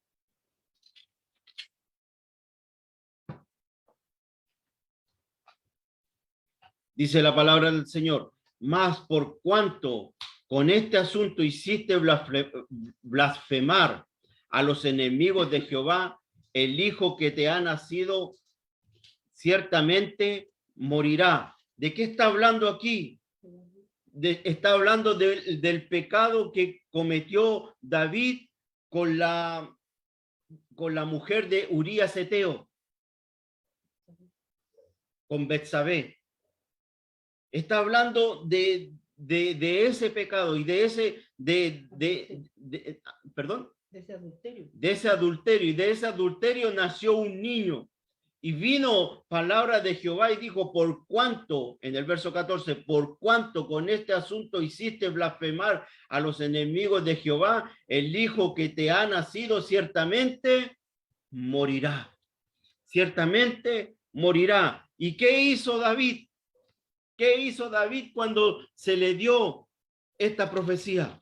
Dice la palabra del Señor, mas por cuanto con este asunto hiciste blasfemar a los enemigos de Jehová, el hijo que te ha nacido ciertamente morirá. ¿De qué está hablando aquí? Está hablando del pecado que cometió David con la mujer de Urías Eteo, con Betsabé. Está hablando de ese pecado y de ese adulterio. De ese adulterio. Y de ese adulterio nació un niño. Y vino palabra de Jehová y dijo, por cuanto, en el verso 14, por cuanto con este asunto hiciste blasfemar a los enemigos de Jehová, el hijo que te ha nacido ciertamente morirá. Ciertamente morirá. ¿Y qué hizo David? ¿Qué hizo David cuando se le dio esta profecía?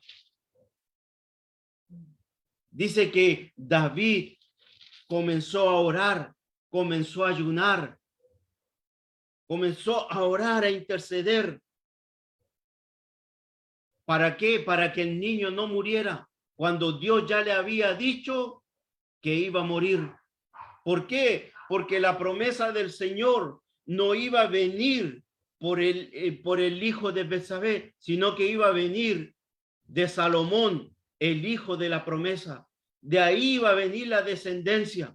Dice que David comenzó a orar, comenzó a ayunar, comenzó a orar, a interceder. ¿Para qué? Para que el niño no muriera, cuando Dios ya le había dicho que iba a morir. ¿Por qué? Porque la promesa del Señor no iba a venir por el hijo de Betsabé, sino que iba a venir de Salomón, el hijo de la promesa. De ahí iba a venir la descendencia.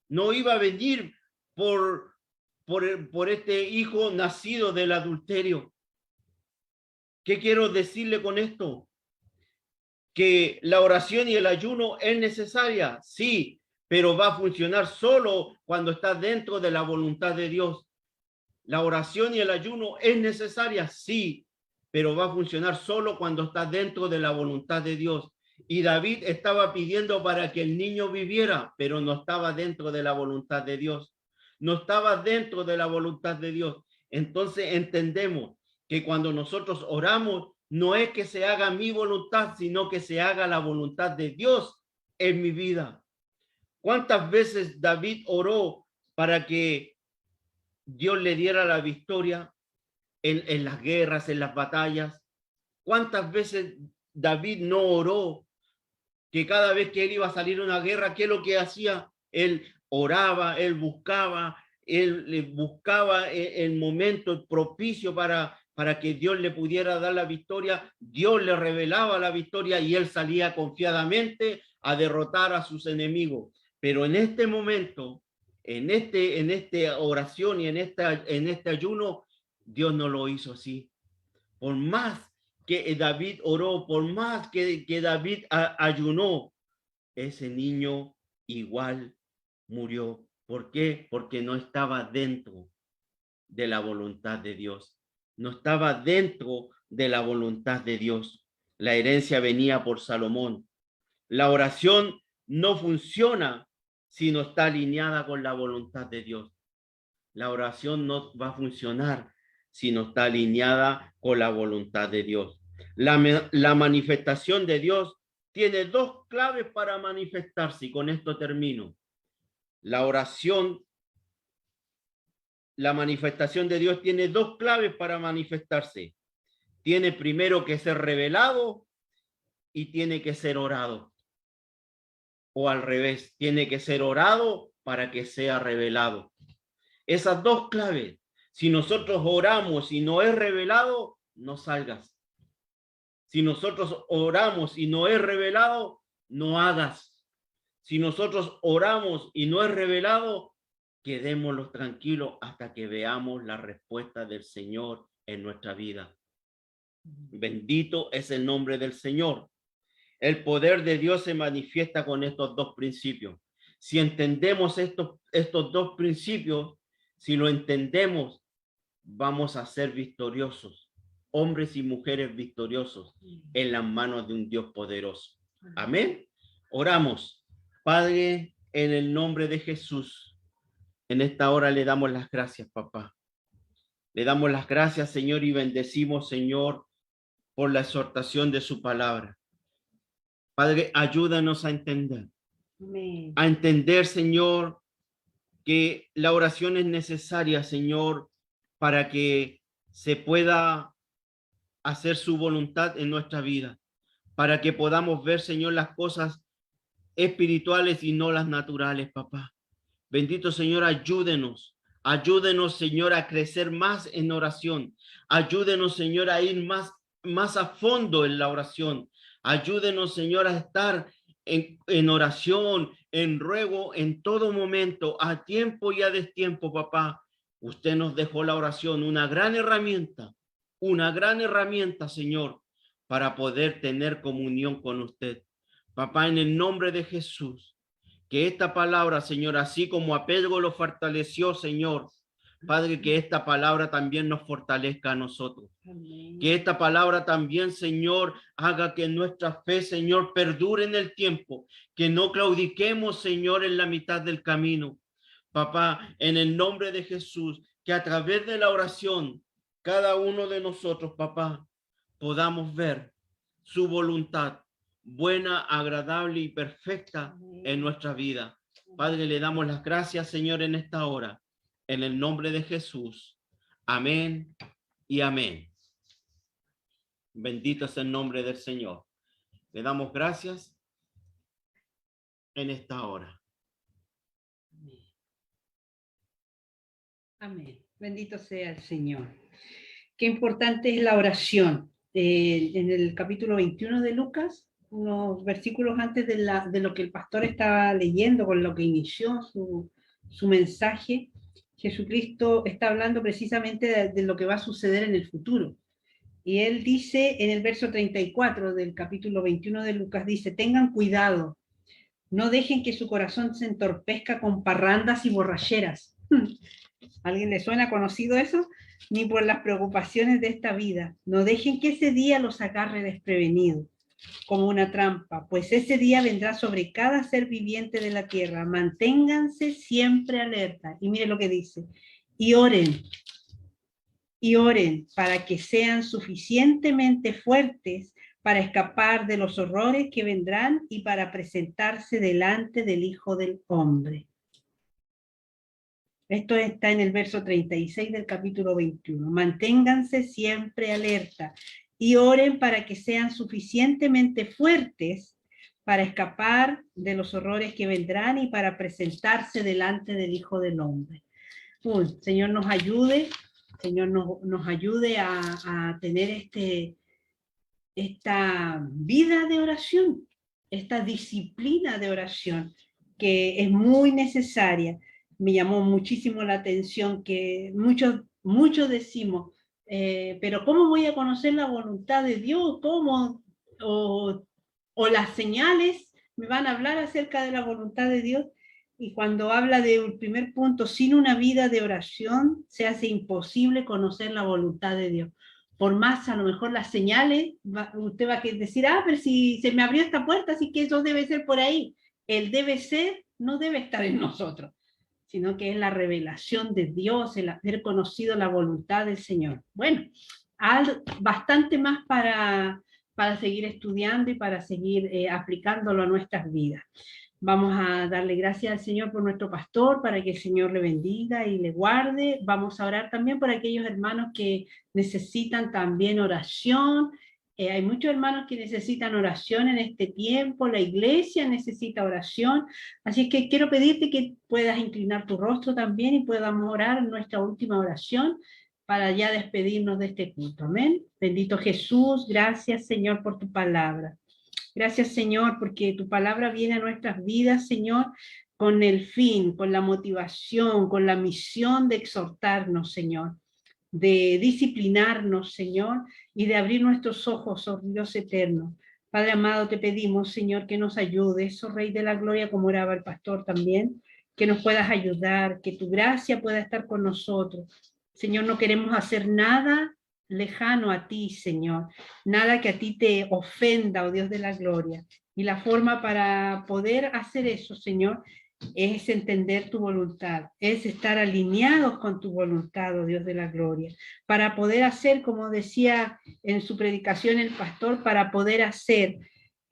No iba a venir por este hijo nacido del adulterio. ¿Qué quiero decirle con esto? Que la oración y el ayuno es necesaria, sí, pero va a funcionar solo cuando está dentro de la voluntad de Dios. La oración y el ayuno es necesaria, sí, pero va a funcionar solo cuando está dentro de la voluntad de Dios. Y David estaba pidiendo para que el niño viviera, pero no estaba dentro de la voluntad de Dios. No estaba dentro de la voluntad de Dios. Entonces entendemos que cuando nosotros oramos, no es que se haga mi voluntad, sino que se haga la voluntad de Dios en mi vida. ¿Cuántas veces David oró para que Dios le diera la victoria en las guerras, en las batallas? ¿Cuántas veces David no oró que cada vez que él iba a salir a una guerra, qué es lo que hacía? Él oraba, él buscaba el momento propicio para que Dios le pudiera dar la victoria. Dios le revelaba la victoria y él salía confiadamente a derrotar a sus enemigos. Pero en este momento, en esta oración y en este ayuno, Dios no lo hizo así. Por más que David oró, por más que David ayunó, ese niño igual murió. ¿Por qué? Porque no estaba dentro de la voluntad de Dios. No estaba dentro de la voluntad de Dios. La herencia venía por Salomón. La oración no funciona si no está alineada con la voluntad de Dios. La oración no va a funcionar si no está alineada con la voluntad de Dios. La manifestación de Dios tiene dos claves para manifestarse, y con esto termino. La oración, la manifestación de Dios tiene dos claves para manifestarse. Tiene primero que ser revelado y tiene que ser orado. O al revés, tiene que ser orado para que sea revelado. Esas dos claves, si nosotros oramos y no es revelado, no salgas. Si nosotros oramos y no es revelado, no hagas. Si nosotros oramos y no es revelado, quedémonos tranquilos hasta que veamos la respuesta del Señor en nuestra vida. Bendito es el nombre del Señor. El poder de Dios se manifiesta con estos dos principios. Si entendemos estos dos principios, si lo entendemos, vamos a ser victoriosos, hombres y mujeres victoriosos en las manos de un Dios poderoso. Amén. Oramos. Padre, en el nombre de Jesús, en esta hora le damos las gracias, papá. Le damos las gracias, Señor, y bendecimos, Señor, por la exhortación de su palabra. Padre, ayúdanos a entender. Amén. A entender, Señor, que la oración es necesaria, Señor, para que se pueda hacer su voluntad en nuestra vida, para que podamos ver, Señor, las cosas espirituales y no las naturales, papá. Bendito Señor, ayúdenos, Señor, a crecer más en oración. Ayúdenos, Señor, a ir más a fondo en la oración. Ayúdenos, Señor, a estar en oración, en ruego, en todo momento, a tiempo y a destiempo, papá. Usted nos dejó la oración, una gran herramienta, Señor, para poder tener comunión con usted. Papá, en el nombre de Jesús, que esta palabra, Señor, así como a Pedro lo fortaleció, Señor, Padre, que esta palabra también nos fortalezca a nosotros. Amén. Que esta palabra también, Señor, haga que nuestra fe, Señor, perdure en el tiempo, que no claudiquemos, Señor, en la mitad del camino. Papá, en el nombre de Jesús, que a través de la oración, cada uno de nosotros, papá, podamos ver su voluntad buena, agradable y perfecta en nuestra vida. Padre, le damos las gracias, Señor, en esta hora. En el nombre de Jesús. Amén y amén. Bendito es el nombre del Señor. Le damos gracias en esta hora. Amén. Bendito sea el Señor. Qué importante es la oración. En el capítulo 21 de Lucas, unos versículos antes de lo que el pastor estaba leyendo, con lo que inició su mensaje, Jesucristo está hablando precisamente de lo que va a suceder en el futuro. Y él dice en el verso 34 del capítulo 21 de Lucas, dice, tengan cuidado, no dejen que su corazón se entorpezca con parrandas y borracheras. ¿Alguien le suena conocido eso? Ni por las preocupaciones de esta vida. No dejen que ese día los agarre desprevenidos, como una trampa, pues ese día vendrá sobre cada ser viviente de la tierra. Manténganse siempre alerta. Y mire lo que dice. Y oren para que sean suficientemente fuertes para escapar de los horrores que vendrán y para presentarse delante del Hijo del Hombre. Esto está en el verso 36 del capítulo 21. Manténganse siempre alerta y oren para que sean suficientemente fuertes para escapar de los horrores que vendrán y para presentarse delante del Hijo del Hombre. Señor nos ayude, Señor nos ayude a tener esta vida de oración, esta disciplina de oración que es muy necesaria. Me llamó muchísimo la atención que muchos decimos, pero ¿cómo voy a conocer la voluntad de Dios? ¿Cómo? O las señales me van a hablar acerca de la voluntad de Dios. Y cuando habla del primer punto, sin una vida de oración, se hace imposible conocer la voluntad de Dios. Por más, a lo mejor las señales, usted va a decir, pero si se me abrió esta puerta, así que eso debe ser por ahí. El debe ser no debe estar en nosotros, sino que es la revelación de Dios, el haber conocido la voluntad del Señor. Bueno, bastante más para seguir estudiando y para seguir aplicándolo a nuestras vidas. Vamos a darle gracias al Señor por nuestro pastor, para que el Señor le bendiga y le guarde. Vamos a orar también por aquellos hermanos que necesitan también oración. Hay muchos hermanos que necesitan oración en este tiempo, la iglesia necesita oración, así que quiero pedirte que puedas inclinar tu rostro también y podamos orar en nuestra última oración para ya despedirnos de este culto. Amén. Bendito Jesús, gracias Señor por tu palabra. Gracias Señor porque tu palabra viene a nuestras vidas, Señor, con el fin, con la motivación, con la misión de exhortarnos, Señor, de disciplinarnos, Señor, y de abrir nuestros ojos, oh Dios eterno. Padre amado, te pedimos, Señor, que nos ayudes, oh Rey de la Gloria, como oraba el pastor también, que nos puedas ayudar, que tu gracia pueda estar con nosotros. Señor, no queremos hacer nada lejano a ti, Señor, nada que a ti te ofenda, oh Dios de la Gloria. Y la forma para poder hacer eso, Señor, es entender tu voluntad, es estar alineados con tu voluntad, oh Dios de la Gloria, para poder hacer, como decía en su predicación el pastor, para poder hacer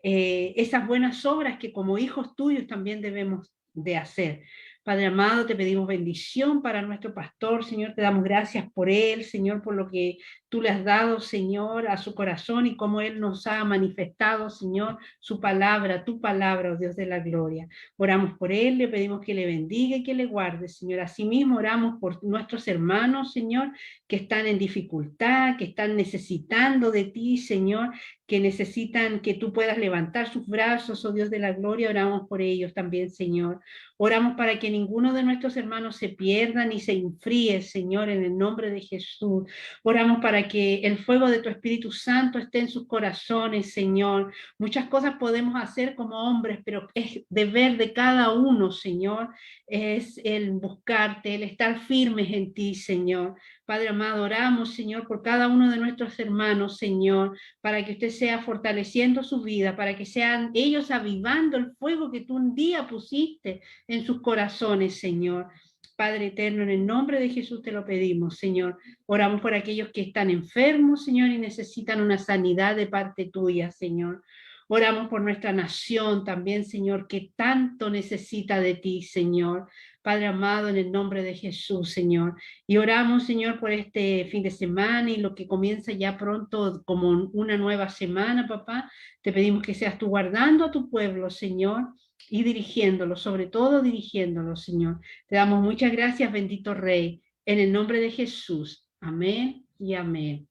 esas buenas obras que como hijos tuyos también debemos de hacer. Padre amado, te pedimos bendición para nuestro pastor, Señor, te damos gracias por él, Señor, por lo que tú le has dado, Señor, a su corazón y cómo él nos ha manifestado, Señor, su palabra, tu palabra, oh Dios de la gloria. Oramos por él, le pedimos que le bendiga y que le guarde, Señor. Asimismo oramos por nuestros hermanos, Señor, que están en dificultad, que están necesitando de ti, Señor, que necesitan que tú puedas levantar sus brazos, oh Dios de la gloria, oramos por ellos también, Señor. Oramos para que ninguno de nuestros hermanos se pierda ni se enfríe, Señor, en el nombre de Jesús. Oramos para que el fuego de tu Espíritu Santo esté en sus corazones, Señor. Muchas cosas podemos hacer como hombres, pero es deber de cada uno, Señor, es el buscarte, el estar firmes en ti, Señor. Padre amado, oramos, Señor, por cada uno de nuestros hermanos, Señor, para que usted sea fortaleciendo su vida, para que sean ellos avivando el fuego que tú un día pusiste en sus corazones, Señor. Padre eterno, en el nombre de Jesús te lo pedimos, Señor. Oramos por aquellos que están enfermos, Señor, y necesitan una sanidad de parte tuya, Señor. Oramos por nuestra nación también, Señor, que tanto necesita de ti, Señor. Padre amado, en el nombre de Jesús, Señor. Y oramos, Señor, por este fin de semana y lo que comienza ya pronto como una nueva semana, papá. Te pedimos que seas tú guardando a tu pueblo, Señor, y dirigiéndolo, sobre todo dirigiéndolo, Señor. Te damos muchas gracias, bendito Rey, en el nombre de Jesús. Amén y amén.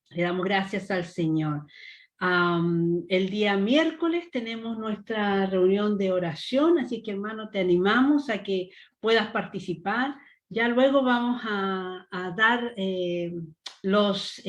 Le damos gracias al Señor. El día miércoles tenemos nuestra reunión de oración, así que hermano, te animamos a que puedas participar. Ya luego vamos a dar los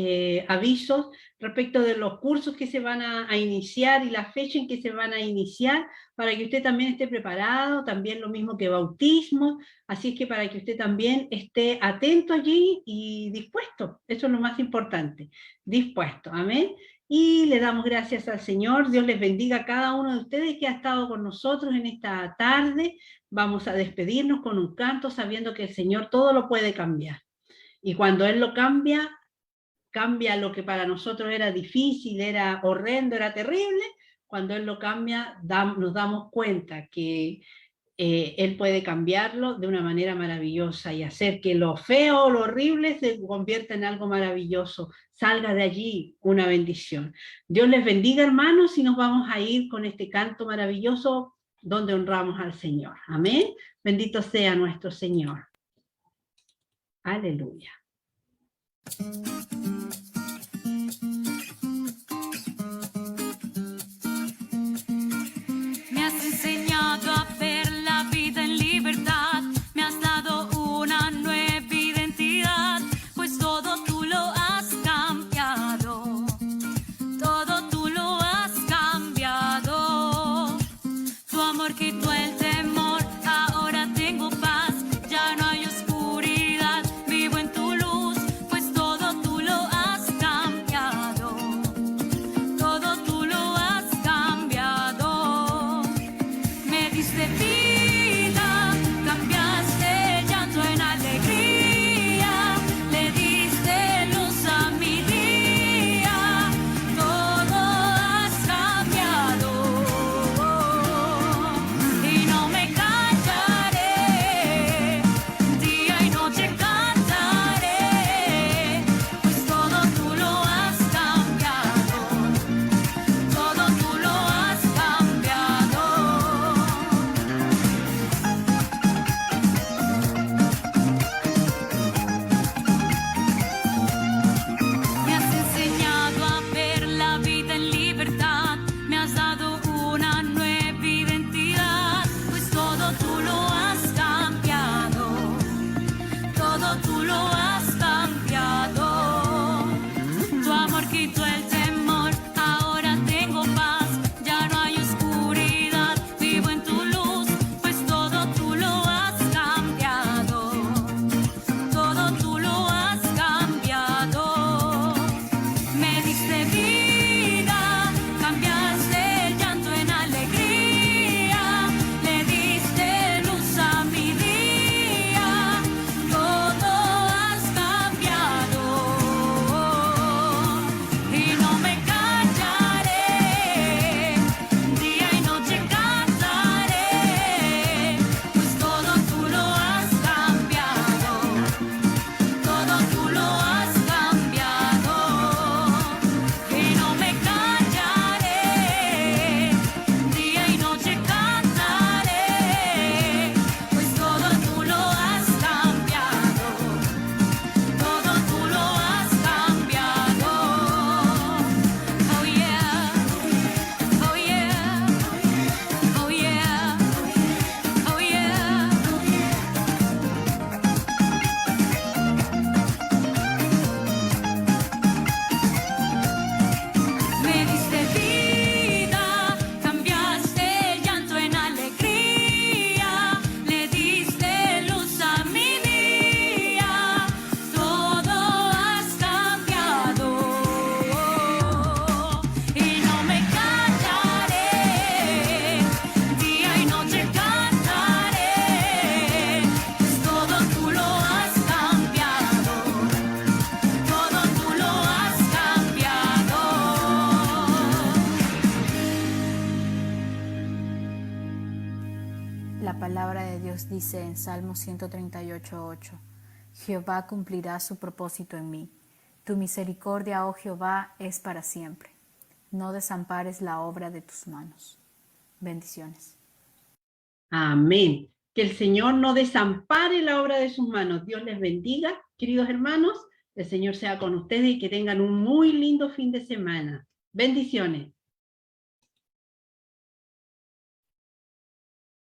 avisos respecto de los cursos que se van a iniciar y la fecha en que se van a iniciar, para que usted también esté preparado, también lo mismo que bautismo, así que para que usted también esté atento allí y dispuesto, eso es lo más importante, dispuesto, amén. Y le damos gracias al Señor. Dios les bendiga a cada uno de ustedes que ha estado con nosotros en esta tarde. Vamos a despedirnos con un canto, sabiendo que el Señor todo lo puede cambiar. Y cuando Él lo cambia, cambia lo que para nosotros era difícil, era horrendo, era terrible. Cuando Él lo cambia, nos damos cuenta que Él puede cambiarlo de una manera maravillosa y hacer que lo feo o lo horrible se convierta en algo maravilloso. Salga de allí una bendición. Dios les bendiga, hermanos, y nos vamos a ir con este canto maravilloso donde honramos al Señor. Amén. Bendito sea nuestro Señor. Aleluya. Me has enseñado a ver la vida en libertad, me has dado una nueva identidad, pues todo tú lo has cambiado, todo tú lo has cambiado. Tu amor quitó el temor, ahora tengo paz, ya no hay oscuridad, vivo en tu luz, pues todo tú dice en Salmo 138:8, Jehová cumplirá su propósito en mí. Tu misericordia, oh Jehová, es para siempre. No desampares la obra de tus manos. Bendiciones. Amén. Que el Señor no desampare la obra de sus manos. Dios les bendiga, queridos hermanos. El Señor sea con ustedes y que tengan un muy lindo fin de semana. Bendiciones.